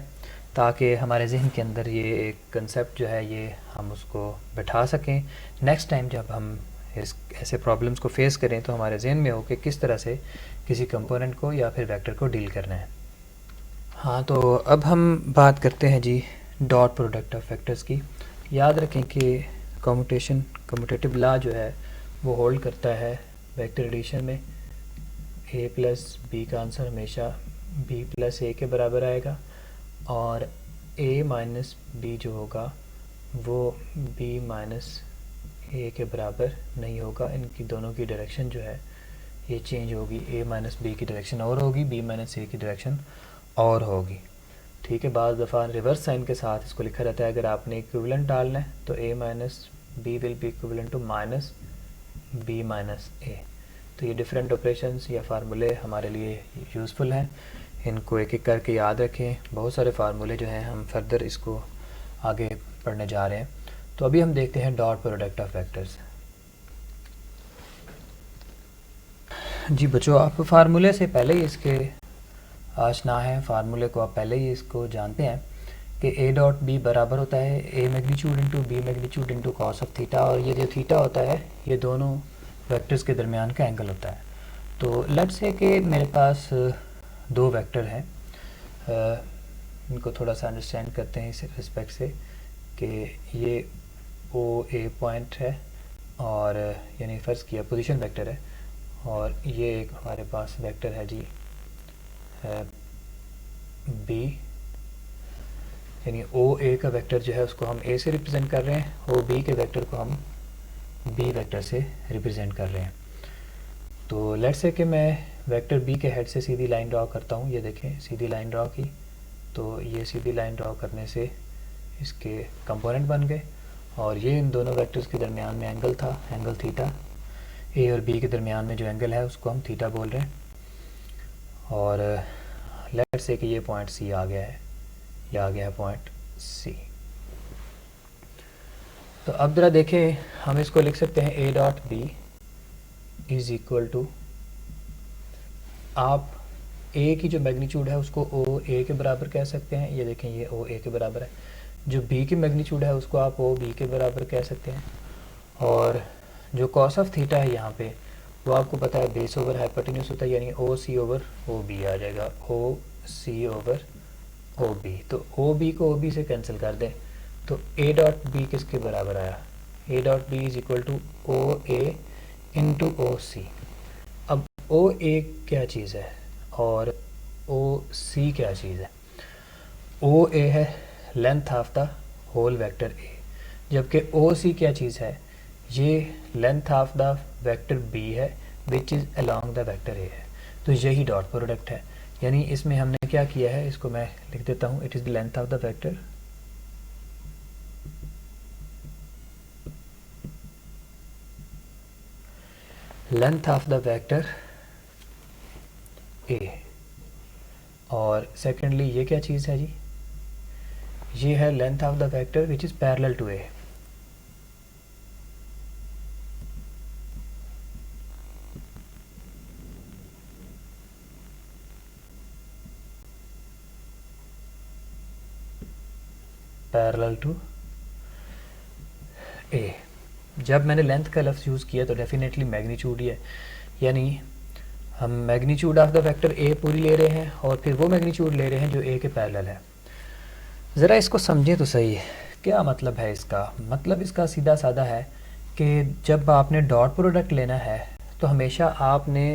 ताकि हमारे जहन के अंदर ये एक कंसेप्ट जो है ये हम उसको बैठा सकें। नेक्स्ट टाइम जब हम ऐसे प्रॉब्लम्स को फेस करें तो हमारे जहन में हो कि किस तरह से किसी कंपोनेंट को या फिर वेक्टर को डील करना है। हाँ, तो अब हम बात करते हैं जी डॉट प्रोडक्ट ऑफ वेक्टर्स की। याद रखें कि कम्यूटेटिव लॉ जो है वो होल्ड करता है वेक्टर एडिशन में a प्लस बी का आंसर हमेशा b प्लस ए के बराबर आएगा, और a माइनस बी जो होगा वो b माइनस ए के बराबर नहीं होगा। इनकी दोनों की डायरेक्शन जो है ये चेंज होगी, a माइनस बी की डायरेक्शन और होगी, b माइनस ए की डायरेक्शन और होगी। ठीक है, बाज़ दफ़ा रिवर्स साइन के साथ इसको लिखा रहता है। अगर आपने इक्विवेलेंट डालना है तो a minus B will be equivalent to minus b minus A. तो ये डिफरेंट ऑपरेशंस या फार्मूले हमारे लिए यूज़फुल हैं, इनको एक एक करके याद रखें। बहुत सारे फार्मूले जो हैं हम फर्दर इसको आगे पढ़ने जा रहे हैं। तो अभी हम देखते हैं डॉट प्रोडक्ट ऑफ वेक्टर्स। जी बच्चों, आप फार्मूले से पहले ही इसके आशना है, फार्मूले को आप पहले ही इसको जानते हैं कि a डॉट बी बराबर होता है a magnitude into B magnitude into cos of theta, और ये जो थीटा होता है ये दोनों वेक्टर्स के दरमियान का एंगल होता है। तो लेट्स से कि मेरे पास दो वेक्टर हैं, इनको थोड़ा सा अंडरस्टैंड करते हैं इस रिस्पेक्ट से कि ये ओ ए पॉइंट है, और यानी फ़र्ज़ किया पोजीशन वेक्टर है, और ये एक हमारे पास वेक्टर है जी बी, यानी ओ ए का वेक्टर जो है उसको हम ए से रिप्रेजेंट कर रहे हैं, ओ बी के वेक्टर को हम बी वेक्टर से रिप्रेजेंट कर रहे हैं। तो लेट्स से कि मैं वेक्टर बी के हेड से सीधी लाइन ड्रॉ करता हूँ। ये देखें, सीधी लाइन ड्रॉ की, तो ये सीधी लाइन ड्रॉ करने से इसके कंपोनेंट बन गए, और ये इन दोनों वेक्टर्स के दरमियान में एंगल था, एंगल थीटा। ए और बी के दरमियान में जो एंगल है उसको हम थीटा बोल रहे हैं। और लेट्स से कि ये पॉइंट सी आ गया है, ये आ गया है पॉइंट सी। तो अब ज़रा देखें, हम इसको लिख सकते हैं A dot B is equal to, आप ए की जो मैग्नीट्यूड है उसको ओ ए के बराबर कह सकते हैं। ये देखें, ये ओ ए के बराबर है। जो बी की मैग्नीट्यूड है उसको आप ओ बी के बराबर कह सकते हैं। और जो कॉस ऑफ थीटा है यहाँ पे, वो आपको पता है बेस ओवर हाइपोटेन्यूस होता है, यानी ओ सी ओवर ओ बी आ जाएगा, ओ सी ओवर ओ बी। तो ओ बी को ओ बी से कैंसिल कर दें, तो ए डॉट बी किसके बराबर आया, A dot B is equal to O A into O C. अब ओ ए क्या चीज़ है और ओ सी क्या चीज़ है? ओ ए है length of the whole vector A, जबकि ओ सी क्या चीज़ है, ये length of the vector B है which is along the vector A है। तो यही डॉट प्रोडक्ट है। यानी इसमें हमने क्या किया है, इसको मैं लिख देता हूँ, it is the length of the vector A, और सेकेंडली ये क्या चीज़ है जी, ये है length of the vector which is parallel to A. Parallel to A. जब मैंने लेंथ का लफ्ज़ यूज़ किया तो डेफिनेटली मैग्नीट्यूड ही है, यानी हम मैग्नीट्यूड ऑफ द वेक्टर ए पूरी ले रहे हैं और फिर वो मैग्नीट्यूड ले रहे हैं जो ए के पैरेलल है। ज़रा इसको समझें तो सही, क्या मतलब है इसका? मतलब इसका सीधा साधा है कि जब आपने डॉट प्रोडक्ट लेना है तो हमेशा आपने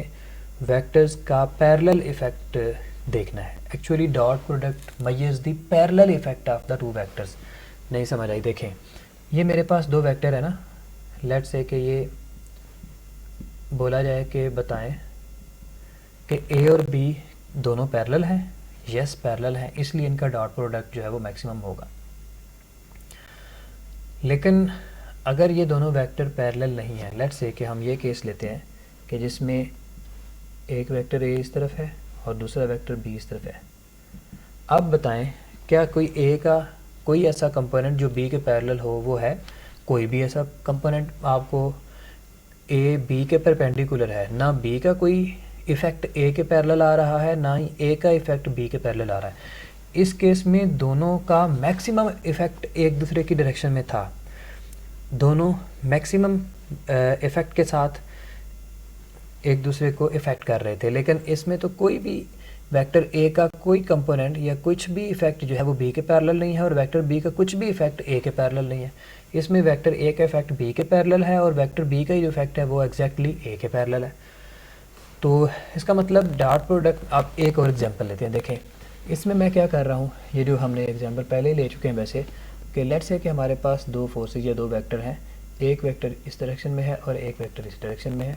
वेक्टर्स का पैरेलल इफ़ेक्ट देखना है। Actually dot product measures the parallel effect of the two vectors. नहीं समझ आई? देखें, ये मेरे पास दो वेक्टर है ना, लेट्स से कि ये बोला जाए कि बताएं कि ए और बी दोनों पैरेलल हैं। यस, पैरेलल हैं, इसलिए इनका डॉट प्रोडक्ट जो है वो मैक्सिमम होगा। लेकिन अगर ये दोनों वेक्टर पैरेलल नहीं है, लेट्स से कि हम ये केस लेते हैं कि जिसमें एक वेक्टर ए इस तरफ है और दूसरा वेक्टर बी इस तरफ है। अब बताएं, क्या कोई ए का कोई ऐसा कंपोनेंट जो बी के पैरेलल हो वो है? कोई भी ऐसा कंपोनेंट आपको ए बी के परपेंडिकुलर है, ना बी का कोई इफ़ेक्ट ए के पैरेलल आ रहा है, ना ही ए का इफ़ेक्ट बी के पैरेलल आ रहा है। इस केस में दोनों का मैक्सिमम इफ़ेक्ट एक दूसरे की डायरेक्शन में था, दोनों मैक्सिमम इफ़ेक्ट के साथ एक दूसरे को इफ़ेक्ट कर रहे थे। लेकिन इसमें तो कोई भी वेक्टर ए का कोई कंपोनेंट या कुछ भी इफेक्ट जो है वो बी के पैरेलल नहीं है, और वेक्टर बी का कुछ भी इफेक्ट ए के पैरेलल नहीं है। इसमें वेक्टर ए का इफेक्ट बी के पैरेलल है और वेक्टर बी का जो इफेक्ट है वो एग्जैक्टली ए के पैरेलल है। तो इसका मतलब डॉट प्रोडक्ट, आप एक और एग्जांपल लेते हैं। देखें इसमें मैं क्या कर रहा हूँ, ये जो हमने एग्जांपल पहले ही ले चुके हैं वैसे, कि लेट्स से कि हमारे पास दो फोर्सेज या दो वेक्टर हैं, एक वेक्टर इस डायरेक्शन में है और एक वेक्टर इस डायरेक्शन में है।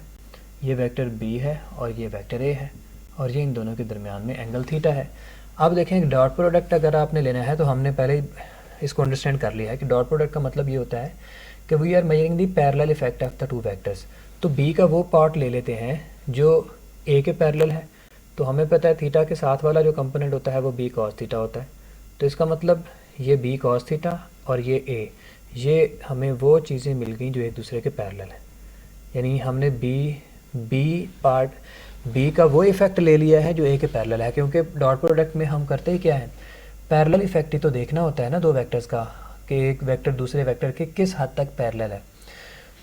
ये वेक्टर बी है और ये वेक्टर ए है, और ये इन दोनों के दरमियान में एंगल थीटा है। अब देखें डॉट प्रोडक्ट अगर आपने लेना है तो हमने पहले ही इसको अंडरस्टैंड कर लिया है कि डॉट प्रोडक्ट का मतलब ये होता है कि we are measuring the parallel effect of the two vectors. तो बी का वो पार्ट ले लेते हैं जो ए के पैरेलल है। तो हमें पता है थीटा के साथ वाला जो कंपोनेंट होता है वो बी कॉस थीटा होता है। तो इसका मतलब ये बी कॉस थीटा और ये ए, ये हमें वो चीज़ें मिल गई जो एक दूसरे के पैरेलल है। यानी हमने बी पार्ट बी का वो इफ़ेक्ट ले लिया है जो ए के पैरेलल है, क्योंकि डॉट प्रोडक्ट में हम करते ही क्या है, पैरेलल इफेक्ट ही तो देखना होता है ना दो वेक्टर्स का, कि एक वेक्टर दूसरे वेक्टर के किस हद तक पैरेलल है।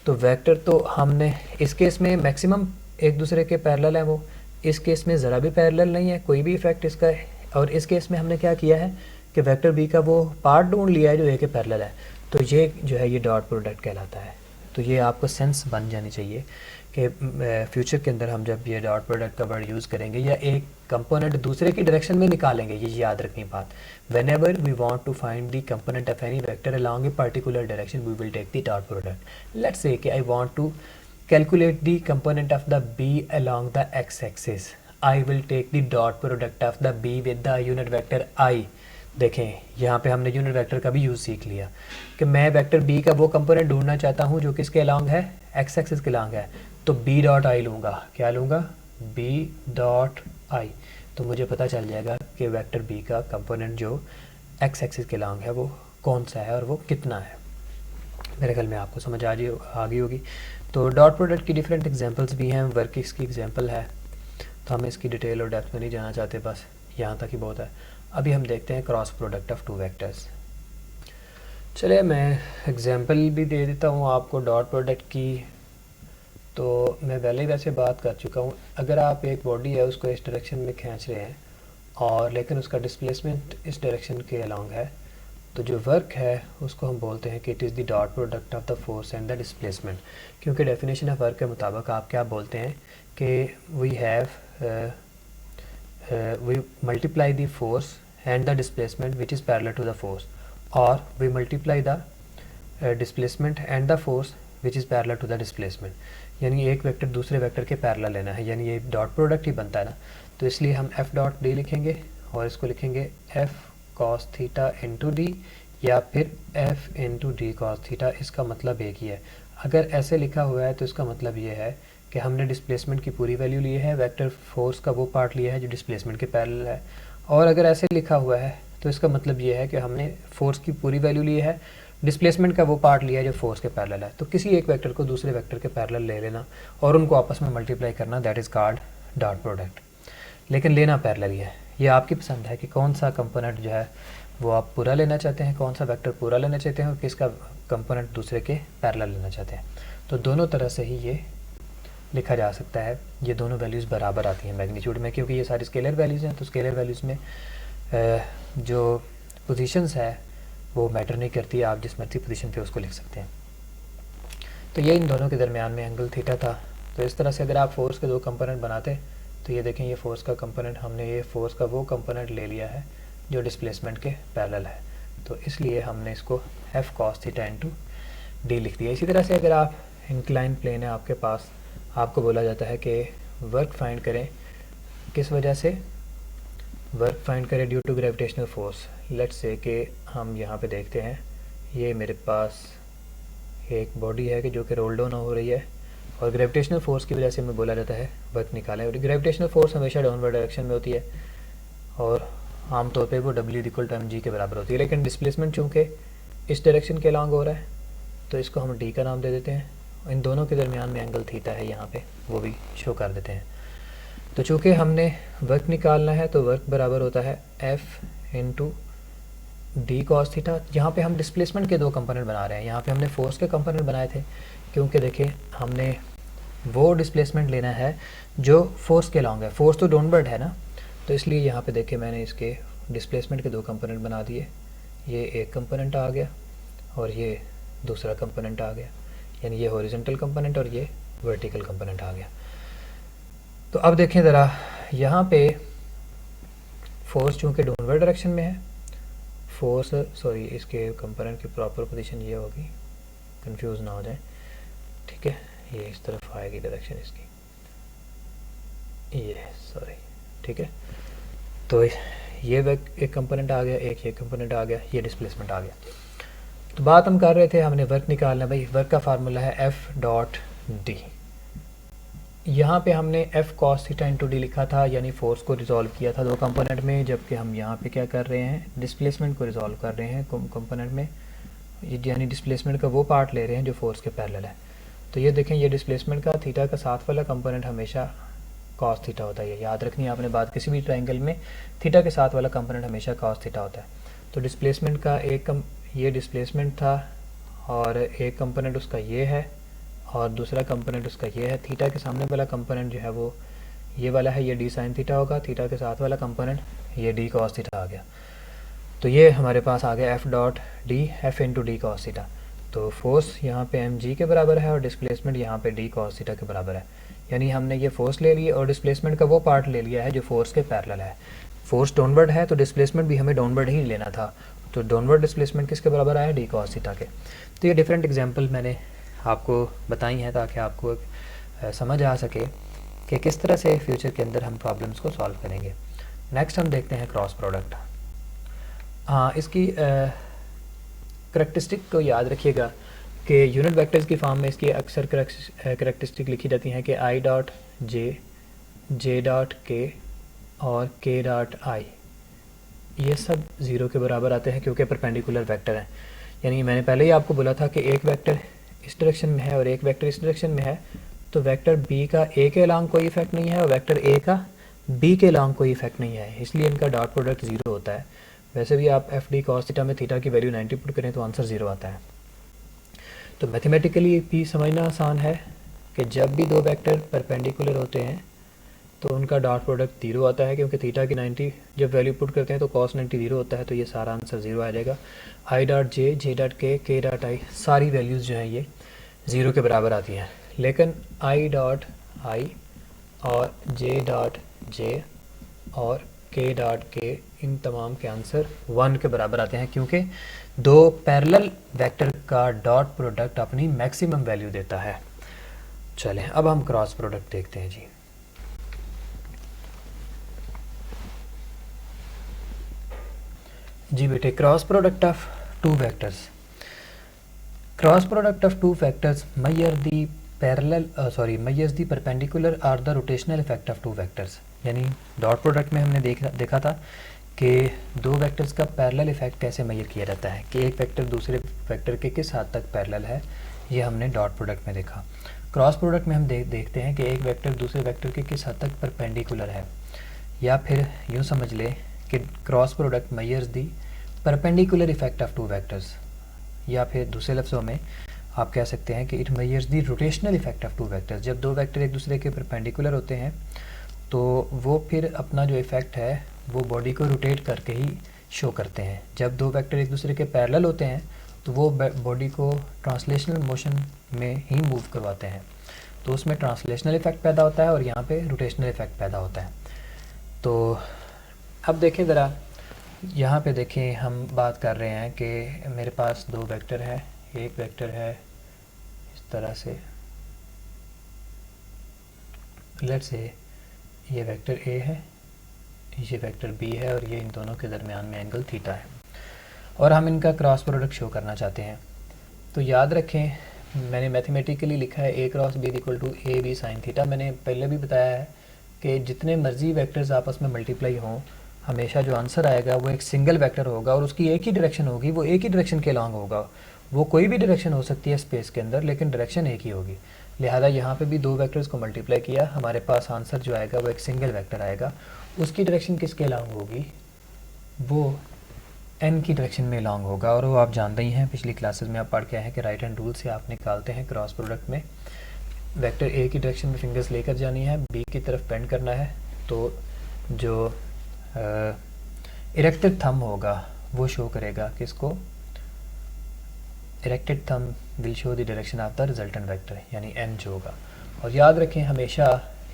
तो वेक्टर तो हमने इस केस में मैक्सिमम एक दूसरे के पैरेलल है, वो इस केस में ज़रा भी पैरेलल नहीं है कोई भी इफेक्ट इसका है। और इस केस में हमने क्या किया है कि वेक्टर बी का वो पार्ट ढूंढ लिया है जो ए के पैरेलल है। तो ये जो है ये डॉट प्रोडक्ट कहलाता है। तो ये आपको सेंस बन जानी चाहिए कि फ्यूचर के अंदर हम जब ये डॉट प्रोडक्ट का वर्ड यूज़ करेंगे या एक कंपोनेंट दूसरे की डायरेक्शन में निकालेंगे, ये याद रखनी बात, whenever we want to find the component of any vector along a particular direction we will take the dot product. Let's say कि I want to calculate the component of the b along the x-axis, I will take the dot product of the b with the unit vector I। देखें यहाँ पे हमने unit vector का भी use सीख लिया कि मैं वेक्टर b का वो कंपोनेंट ढूंढना चाहता हूँ जो किसके अलॉन्ग है, x एक्सिस के अलॉन्ग है। तो b डॉट आई लूँगा, क्या लूँगा, b डॉट आई। तो मुझे पता चल जाएगा कि वेक्टर b का कंपोनेंट जो x एक्सिस के अलॉन्ग है वो कौन सा है और वो कितना है। मेरे ख्याल में आपको समझ आ गई होगी। तो डॉट प्रोडक्ट की डिफरेंट एग्जांपल्स भी हैं, वर्क की एग्जांपल है, तो हम इसकी डिटेल और डेप्थ में नहीं जाना चाहते, बस यहाँ तक ही बहुत है। अभी हम देखते हैं cross product of two vectors. चलिए मैं एग्जांपल भी दे देता हूँ आपको डॉट प्रोडक्ट की। तो मैं पहले ही वैसे बात कर चुका हूँ, अगर आप एक बॉडी है उसको इस डायरेक्शन में खींच रहे हैं और लेकिन उसका डिस्प्लेसमेंट इस डायरेक्शन के अलॉन्ग है, तो जो वर्क है उसको हम बोलते हैं कि it is the dot product of the force and the displacement. क्योंकि डेफिनेशन ऑफ वर्क के मुताबिक आप क्या बोलते हैं कि we multiply the force and the displacement which is parallel to the force, और we multiply the displacement and the force which is parallel to the displacement. यानी एक वेक्टर दूसरे वेक्टर के पैरेलल लेना है, यानी ये डॉट प्रोडक्ट ही बनता है ना। तो इसलिए हम एफ डॉट डी लिखेंगे और इसको लिखेंगे F cos theta into D या फिर F into D cos theta. इसका मतलब एक ही है। अगर ऐसे लिखा हुआ है तो इसका मतलब ये है कि हमने डिस्प्लेसमेंट की पूरी वैल्यू ली है, वेक्टर फोर्स का वो पार्ट लिया है जो डिस्प्लेसमेंट के पैरेलल है। और अगर ऐसे लिखा हुआ है तो इसका मतलब ये है कि हमने फोर्स की पूरी वैल्यू ली है, डिस्प्लेसमेंट का वो पार्ट लिया है जो फोर्स के पैरेलल है। तो किसी एक वेक्टर को दूसरे वेक्टर के पैरेलल ले लेना और उनको आपस में मल्टीप्लाई करना, that is called dot product. लेकिन लेना पैरेलल ही है। ये आपकी पसंद है कि कौन सा कंपोनेंट जो है वो आप पूरा लेना चाहते हैं, कौन सा वेक्टर पूरा लेना चाहते हैं और किसका कंपोनेंट दूसरे के पैरेलल लेना चाहते हैं। तो दोनों तरह से ही ये लिखा जा सकता है। ये दोनों वैल्यूज़ बराबर आती हैं मैग्नीट्यूड में, क्योंकि ये सारी स्केलर वैल्यूज़ हैं। तो स्केलर वैल्यूज़ में जो पोजीशंस है वो मैटर नहीं करती, आप जिस मर्जी पोजीशन पे उसको लिख सकते हैं। तो ये इन दोनों के दरमियान में एंगल थीटा था। तो इस तरह से अगर आप फोर्स के दो कंपोनेंट बनाते तो ये देखें, ये फोर्स का कंपोनेंट, हमने ये फोर्स का वो कंपोनेंट ले लिया है जो डिस्प्लेसमेंट के पैरेलल है। तो इसलिए हमने इसको F cos theta into D लिख दिया। इसी तरह से अगर आप इंक्लाइन प्लेन है आपके पास, आपको बोला जाता है कि वर्क फाइंड करें, किस वजह से वर्क फाइंड करें, due to gravitational force. Let's say कि हम यहाँ पे देखते हैं, ये मेरे पास एक बॉडी है कि जो कि रोल डाउन हो रही है और ग्रेविटेशनल फोर्स की वजह से हमें बोला जाता है वर्क निकालें। और ग्रेविटेशनल फोर्स हमेशा डाउनवर्ड डायरेक्शन में होती है और आमतौर पे वो W इक्वल टू mg के बराबर होती है। लेकिन डिस्प्लेसमेंट चूँकि इस डायरेक्शन के अलॉन्ग हो रहा है तो इसको हम d का नाम दे देते हैं। इन दोनों के दरमियान में एंगल थीटा है यहाँ पे, वो भी शो कर देते हैं। तो चूँकि हमने वर्क निकालना है तो वर्क बराबर होता है f into D cos theta. यहाँ पे हम डिस्प्लेसमेंट के दो कंपोनेंट बना रहे हैं, यहाँ पे हमने फोर्स के कंपोनेंट बनाए थे, क्योंकि देखिए हमने वो डिस्प्लेसमेंट लेना है जो फोर्स के अलॉन्ग है। फोर्स तो डाउनवर्ड है ना, तो इसलिए यहाँ पे देखिए मैंने इसके डिस्प्लेसमेंट के दो कंपोनेंट बना दिए, ये एक कंपोनेंट आ गया और ये दूसरा कंपोनेंट आ गया, यानी ये हॉरिजॉन्टल कंपोनेंट और ये वर्टिकल कंपोनेंट आ गया। तो अब देखें ज़रा, यहाँ पे फोर्स चूँकि डाउनवर्ड डायरेक्शन में है, फोर्स सॉरी इसके कंपोनेंट की प्रॉपर पोजीशन ये होगी, कंफ्यूज ना हो जाए, ठीक है, ये इस तरफ आएगी डायरेक्शन इसकी, ये सॉरी, ठीक है। तो ये एक कंपोनेंट आ गया, एक ये कंपोनेंट आ गया, ये डिस्प्लेसमेंट आ गया। तो बात हम कर रहे थे, हमने वर्क निकालना, भाई वर्क का फार्मूला है एफ डॉट डी। यहाँ पे हमने F cos theta into D लिखा था, यानी फोर्स को रिजॉल्व किया था दो कंपोनेंट में, जबकि हम यहाँ पे क्या कर रहे हैं, डिस्प्लेसमेंट को रिजॉल्व कर रहे हैं कंपोनेंट में, यानी डिस्प्लेसमेंट का वो पार्ट ले रहे हैं जो फोर्स के पैरेलल है। तो ये देखें, ये डिस्प्लेसमेंट का थीटा का साथ वाला कंपोनेंट हमेशा कॉस थीटा होता है, ये याद रखनी है आपने बात, किसी भी ट्रायंगल में थीटा के साथ वाला कंपोनेंट हमेशा कॉस थीटा होता है। तो डिस्प्लेसमेंट का ये डिस्प्लेसमेंट था और एक कंपोनेंट उसका ये है और दूसरा कंपोनेंट उसका ये है। थीटा के सामने वाला कंपोनेंट जो है वो ये वाला है, ये डी साइन थीटा होगा, थीटा के साथ वाला कंपोनेंट ये डी कॉस थीटा आ गया। तो ये हमारे पास आ गया F dot D, F into D cos theta. तो फोर्स यहाँ पे एम जी के बराबर है और डिस्प्लेसमेंट यहाँ पे डी कॉस थीटा के बराबर है, यानी हमने ये फोर्स ले लिया और डिस्प्लेसमेंट का वो पार्ट ले लिया है जो फोर्स के पैरेलल है। फोर्स डाउनवर्ड है तो डिस्प्लेसमेंट भी हमें डाउनवर्ड ही लेना था, तो डाउनवर्ड डिस्प्लेसमेंट किसके बराबर आया, डी कॉस थीटा के। तो ये डिफरेंट एग्जांपल मैंने आपको बताई हैं ताकि आपको समझ आ सके कि किस तरह से फ्यूचर के अंदर हम प्रॉब्लम्स को सॉल्व करेंगे। नेक्स्ट हम देखते हैं क्रॉस प्रोडक्ट। हाँ, इसकी करैक्टरिस्टिक को याद रखिएगा कि यूनिट वेक्टर्स की फॉर्म में इसकी अक्सर करैक्टरिस्टिक लिखी जाती हैं कि I dot J, J dot के और के डॉट आई, ये सब ज़ीरो के बराबर आते हैं क्योंकि परपेंडिकुलर वेक्टर हैं। यानी मैंने पहले ही आपको बोला था कि एक वेक्टर इस डायरेक्शन में है और एक वेक्टर इस डायरेक्शन में है, तो वेक्टर बी का ए के अलांग कोई इफेक्ट नहीं है और वेक्टर ए का बी के अलांग कोई इफेक्ट नहीं है, इसलिए इनका डॉट प्रोडक्ट ज़ीरो होता है। वैसे भी आप एफ डी कॉस थीटा में थीटा की वैल्यू 90 पुट करें तो आंसर ज़ीरो आता है। तो मैथमेटिकली भी समझना आसान है कि जब भी दो वेक्टर परपेंडिकुलर होते हैं तो उनका डॉट प्रोडक्ट ज़ीरो आता है, क्योंकि थीटा की 90 जब वैल्यू पुट करते हैं तो कॉस 90 ज़ीरो होता है, तो ये सारा आंसर ज़ीरो आ जाएगा। I dot J, J dot के डॉट आई, सारी वैल्यूज़ जो हैं ये ज़ीरो के बराबर आती हैं, लेकिन आई डॉट आई और जे डॉट जे और के डॉट के, इन तमाम के आंसर 1 के बराबर आते हैं, क्योंकि दो पैरेलल वेक्टर का डॉट प्रोडक्ट अपनी मैक्सिमम वैल्यू देता है। चलें अब हम क्रॉस प्रोडक्ट देखते हैं जी बेटे, cross product of two vectors. Cross product of two vectors measure the perpendicular or the rotational effect of two vectors। यानी डॉट प्रोडक्ट में हमने देखा था कि दो वेक्टर्स का पैरेलल इफेक्ट कैसे मेजर किया जाता है, कि एक वेक्टर दूसरे वेक्टर के किस हद तक पैरेलल है, ये हमने डॉट प्रोडक्ट में देखा। क्रॉस प्रोडक्ट में हम देखते हैं कि एक वेक्टर दूसरे वेक्टर के किस हद तक परपेंडिकुलर है, या फिर यूँ समझ ले कि cross product measures the perpendicular effect of two vectors, या फिर दूसरे लफ्ज़ों में आप कह सकते हैं कि it measures the rotational effect of two vectors. जब दो वेक्टर एक दूसरे के परपेंडिकुलर होते हैं तो वो फिर अपना जो इफ़ेक्ट है वो बॉडी को रोटेट करके ही शो करते हैं। जब दो वेक्टर एक दूसरे के पैरेलल होते हैं तो वो बॉडी को ट्रांसलेशनल मोशन में ही मूव करवाते हैं, तो उसमें ट्रांसलेशनल इफेक्ट पैदा होता है और यहाँ पे रोटेशनल इफेक्ट पैदा होता है। तो अब देखें ज़रा, यहाँ पे देखें हम बात कर रहे हैं कि मेरे पास दो वेक्टर है, एक वेक्टर है इस तरह से, लेट्स से ये वेक्टर ए है, ये वेक्टर बी है और ये इन दोनों के दरमियान में एंगल थीटा है और हम इनका क्रॉस प्रोडक्ट शो करना चाहते हैं। तो याद रखें मैंने मैथमेटिकली लिखा है A cross B equal to A B sine theta. मैंने पहले भी बताया है कि जितने मर्जी वेक्टर्स आपस में मल्टीप्लाई हों, हमेशा जो आंसर आएगा वो एक सिंगल वेक्टर होगा और उसकी एक ही डायरेक्शन होगी, वो एक ही डायरेक्शन के लॉन्ग होगा। वो कोई भी डायरेक्शन हो सकती है स्पेस के अंदर, लेकिन डायरेक्शन एक ही होगी। लिहाजा यहाँ पे भी दो वेक्टर्स को मल्टीप्लाई किया, हमारे पास आंसर जो आएगा वो एक सिंगल वेक्टर आएगा। उसकी डायरेक्शन किसके लॉन्ग होगी, वो एन की डायरेक्शन में लॉन्ग होगा, और वो आप जानते ही हैं, पिछली क्लासेस में आप पढ़ के आए हैं कि राइट हैंड रूल से आप निकालते हैं क्रॉस प्रोडक्ट में वेक्टर ए की डायरेक्शन में फिंगर्स लेकर जानी है, बी की तरफ बेंड करना है, तो जो इरेक्टेड थंब होगा वो शो करेगा किसको, erected thumb will show the direction of the resultant vector, यानी एन जो होगा। और याद रखें हमेशा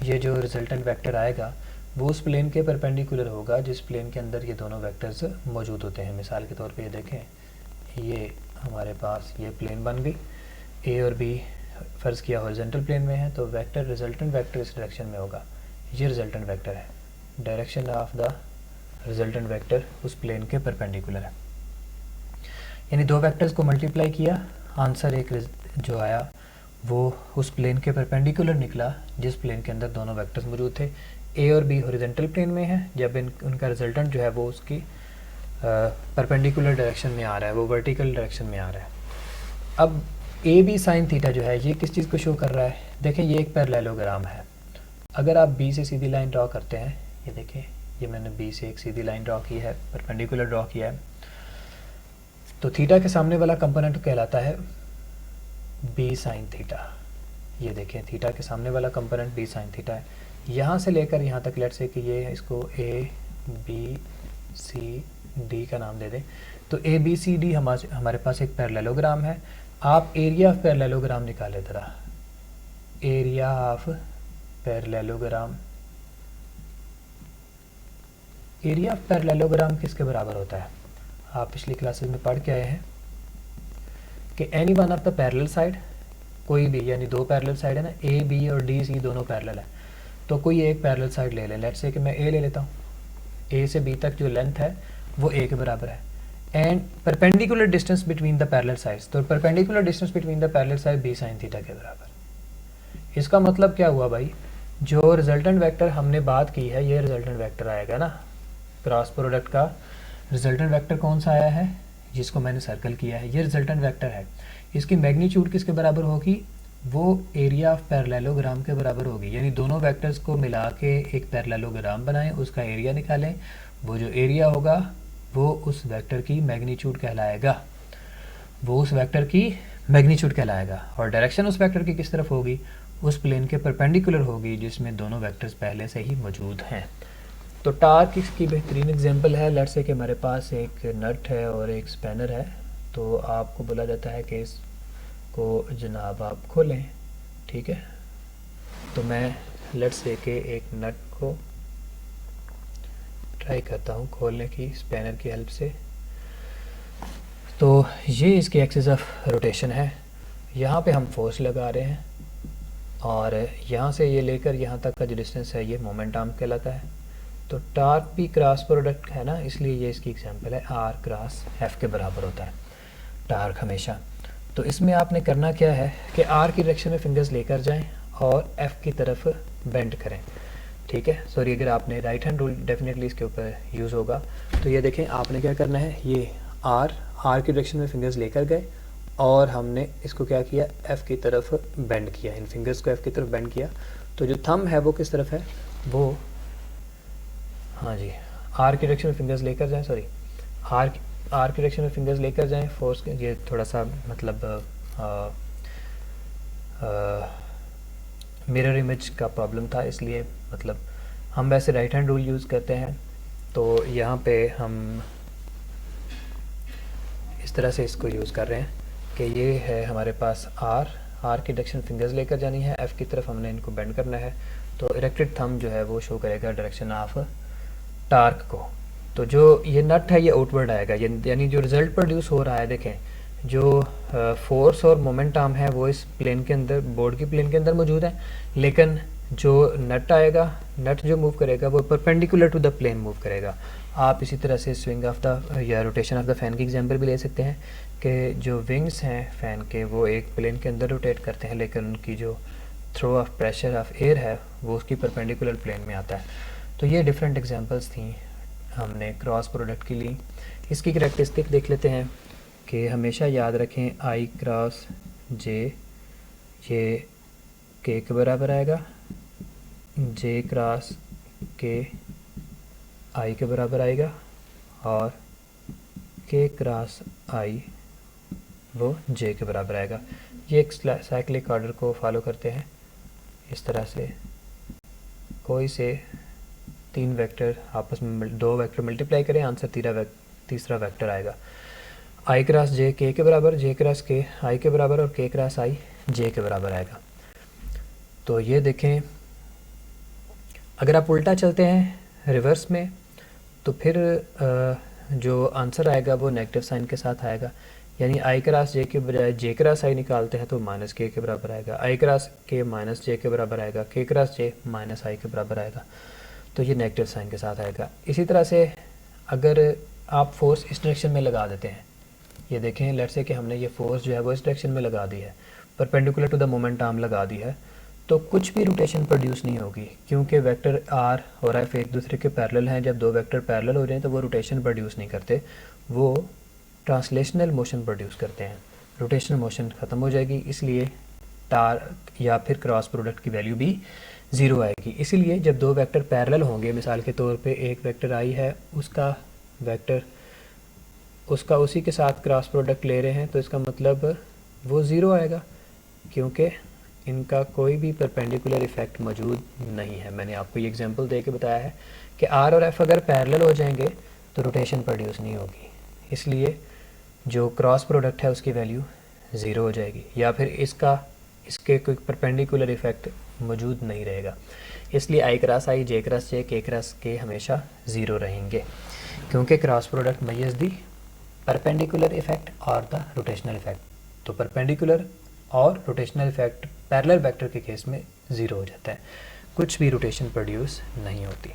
ये जो रिजल्टेंट वेक्टर आएगा वो उस प्लेन के परपेंडिकुलर होगा जिस प्लेन के अंदर ये दोनों वेक्टर्स मौजूद होते हैं। मिसाल के तौर पे ये देखें, ये हमारे पास ये प्लेन बन गई, ए और बी फ़र्ज़ किया हॉरिजॉन्टल प्लेन में है, तो वेक्टर रिजल्टेंट वेक्टर इस डायरेक्शन में होगा, ये रिजल्टेंट वेक्टर है, direction of the resultant vector उस प्लेन के परपेंडिकुलर है। यानी दो वेक्टर्स को मल्टीप्लाई किया, आंसर एक जो आया वो उस प्लेन के परपेंडिकुलर निकला जिस प्लेन के अंदर दोनों वेक्टर्स मौजूद थे। ए और बी हॉरिजॉन्टल प्लेन में है, जब उनका रिजल्टेंट जो है वो उसकी परपेंडिकुलर डायरेक्शन में आ रहा है, वो वर्टिकल डायरेक्शन में आ रहा है। अब ए बी साइन थीटा जो है ये किस चीज़ को शो कर रहा है, देखें ये एक पैरेललोग्राम है। अगर आप बी से सीधी लाइन ड्रॉ करते हैं, ये देखें ये मैंने बी से एक सीधी लाइन ड्रॉ की है, परपेंडिकुलर ड्रॉ किया है, तो थीटा के सामने वाला कंपोनेंट कहलाता है बी साइन थीटा। ये देखें थीटा के सामने वाला कंपोनेंट बी साइन थीटा है। यहाँ से लेकर यहाँ तक लेट से कि ये इसको ए बी सी डी का नाम दे दें, तो ए बी सी डी हमारे पास एक पैरेललोग्राम है। आप एरिया ऑफ पैरेललोग्राम निकालें ज़रा, area of parallelogram, area of parallelogram किसके बराबर होता है, आप पिछली क्लासेस में पढ़ के आए हैं कि any one of the parallel side, कोई भी, यानी दो पैरेलल साइड है ना, ए बी और डी सी दोनों पैरेलल है, तो कोई एक पैरेलल साइड ले लें। लेट्स से कि मैं ए ले लेता हूँ, ए से बी तक जो लेंथ है वो ए के बराबर है, and perpendicular distance between the parallel sides, तो perpendicular distance between the parallel side B sine theta के बराबर। इसका मतलब क्या हुआ भाई, जो रिजल्टेंट वेक्टर हमने बात की है ये रिजल्टेंट वेक्टर आएगा ना, क्रॉस प्रोडक्ट का रिजल्टेंट वेक्टर कौन सा आया है, जिसको मैंने सर्कल किया है, ये रिजल्टेंट वेक्टर है। इसकी मैग्नीट्यूड किसके बराबर होगी, वो एरिया ऑफ पैरेललोग्राम के बराबर होगी। यानी दोनों वेक्टर्स को मिला के एक पैरेललोग्राम बनाएं, उसका एरिया निकालें, वो जो एरिया होगा वो उस वेक्टर की मैग्नीट्यूड कहलाएगा, वो उस वेक्टर की मैग्नीट्यूड कहलाएगा। और डायरेक्शन उस वेक्टर की किस तरफ होगी, उस प्लेन के परपेंडिकुलर होगी जिसमें दोनों वेक्टर्स पहले से ही मौजूद हैं। तो टार्क इसकी बेहतरीन एग्जांपल है। लेट्स से कि हमारे पास एक नट है और एक स्पैनर है, तो आपको बोला जाता है कि इसको जनाब आप खोलें, ठीक है। तो मैं लेट्स से कि एक नट को ट्राई करता हूँ खोलने की स्पैनर की हेल्प से। तो ये इसकी एक्सिस ऑफ रोटेशन है, यहाँ पे हम फोर्स लगा रहे हैं और यहाँ से ये लेकर यहाँ तक का जो डिस्टेंस है ये मोमेंट आर्म कहलाता है। तो टार्क भी क्रॉस प्रोडक्ट है ना, इसलिए ये इसकी एग्जांपल है, आर क्रॉस एफ के बराबर होता है टार्क हमेशा। तो इसमें आपने करना क्या है कि आर की डायरेक्शन में फिंगर्स लेकर जाएं और एफ की तरफ बेंड करें, ठीक है। सॉरी, अगर आपने राइट हैंड रूल डेफिनेटली इसके ऊपर यूज़ होगा। तो ये देखें आपने क्या करना है, ये आर की डायरेक्शन में फिंगर्स लेकर गए और हमने इसको क्या किया, एफ़ की तरफ बेंड किया, इन फिंगर्स को एफ़ की तरफ बेंड किया। तो जो थंब है वो किस तरफ है, वो हाँ जी आर की डायरेक्शन में फिंगर्स लेकर जाएं, सॉरी आर की डायरेक्शन में फिंगर्स लेकर जाएं। फोर्स ये थोड़ा सा मतलब मिरर इमेज का प्रॉब्लम था, इसलिए मतलब हम वैसे राइट हैंड रूल यूज़ करते हैं। तो यहाँ पे हम इस तरह से इसको यूज़ कर रहे हैं कि ये है हमारे पास आर की डायरेक्शन फिंगर्स लेकर जानी है, एफ़ की तरफ हमने इनको बेंड करना है। तो इरेक्टेड थंब जो है वो शो करेगा डायरेक्शन ऑफ टार्क को। तो जो ये नट है ये आउटवर्ड आएगा, यानी जो रिज़ल्ट प्रोड्यूस हो रहा है, देखें जो फोर्स और मोमेंट आर्म है वो इस प्लेन के अंदर, बोर्ड की प्लेन के अंदर मौजूद है, लेकिन जो नट आएगा, नट जो मूव करेगा वो perpendicular to the plane move करेगा। आप इसी तरह से स्विंग ऑफ द या रोटेशन ऑफ द फ़ैन की एग्जांपल भी ले सकते हैं कि जो विंग्स हैं फ़ैन के वो एक प्लेन के अंदर रोटेट करते हैं, लेकिन उनकी जो throw of pressure of air है वो उसकी परपेंडिकुलर प्लेन में आता है। तो ये डिफरेंट एग्जांपल्स थी हमने क्रॉस प्रोडक्ट के लिए। इसकी करैक्टरिस्टिक देख लेते हैं कि हमेशा याद रखें आई क्रॉस जे ये के बराबर आएगा, जे क्रॉस के आई के बराबर आएगा और के क्रॉस आई वो जे के बराबर आएगा। ये एक साइक्लिक ऑर्डर को फॉलो करते हैं इस तरह से, कोई से तीन वेक्टर आपस में, दो वेक्टर मल्टीप्लाई करें, आंसर तीसरा वेक्टर आएगा। आई क्रॉस जे के बराबर, जे क्रॉस के आई के बराबर और के क्रॉस आई जे के बराबर आएगा। तो ये देखें, अगर आप उल्टा चलते हैं रिवर्स में तो फिर जो आंसर आएगा वो नेगेटिव साइन के साथ आएगा, यानी आई क्रॉस जे के बजाय जे क्रॉस आई निकालते हैं तो माइनस के बराबर आएगा, आई क्रॉस के माइनस जे के बराबर आएगा, के क्रॉस जे माइनस आई के बराबर आएगा, तो ये नेगेटिव साइन के साथ आएगा। इसी तरह से अगर आप फोर्स इस डायरेक्शन में लगा देते हैं, ये देखें लेट्स से कि हमने ये फोर्स जो है वो इस डायरेक्शन में लगा दी है, perpendicular to the moment arm लगा दी है, तो कुछ भी रोटेशन प्रोड्यूस नहीं होगी, क्योंकि वेक्टर आर और एफ एक दूसरे के पैरेलल हैं। जब दो वेक्टर पैरेलल हो जाएं तो वो रोटेशन प्रोड्यूस नहीं करते, वो ट्रांसलेशनल मोशन प्रोड्यूस करते हैं। रोटेशनल मोशन ख़त्म हो जाएगी, इसलिए टार या फिर क्रॉस प्रोडक्ट की वैल्यू भी ज़ीरो आएगी। इसीलिए जब दो वेक्टर पैरेलल होंगे, मिसाल के तौर पे एक वेक्टर आई है, उसका वेक्टर उसका उसी के साथ क्रॉस प्रोडक्ट ले रहे हैं, तो इसका मतलब वो ज़ीरो आएगा, क्योंकि इनका कोई भी परपेंडिकुलर इफ़ेक्ट मौजूद नहीं है। मैंने आपको ये एग्जांपल दे के बताया है कि आर और एफ़ अगर पैरेलल हो जाएंगे तो रोटेशन प्रोड्यूस नहीं होगी, इसलिए जो क्रॉस प्रोडक्ट है उसकी वैल्यू ज़ीरो हो जाएगी, या फिर इसके कोई परपेंडिकुलर इफ़ेक्ट मौजूद नहीं रहेगा। इसलिए आई क्रॉस आई, जे क्रॉस जे, के क्रॉस के हमेशा ज़ीरो रहेंगे, क्योंकि cross product measures the perpendicular effect और द रोटेशनल इफ़ेक्ट। तो परपेंडिकुलर और रोटेशनल इफ़ेक्ट पैरेलल वेक्टर के केस में ज़ीरो हो जाता है, कुछ भी रोटेशन प्रोड्यूस नहीं होती।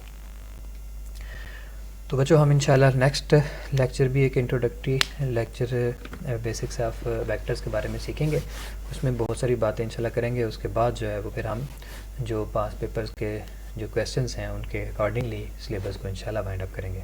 तो बच्चों, हम इंशाल्लाह नेक्स्ट लेक्चर भी एक introductory lecture basics of vectors के बारे में सीखेंगे, उसमें बहुत सारी बातें इंशाल्लाह करेंगे। उसके बाद जो है वो फिर हम जो पास पेपर्स के जो क्वेश्चंस हैं उनके अकॉर्डिंगली सिलेबस को इंशाल्लाह वाइंड अप करेंगे।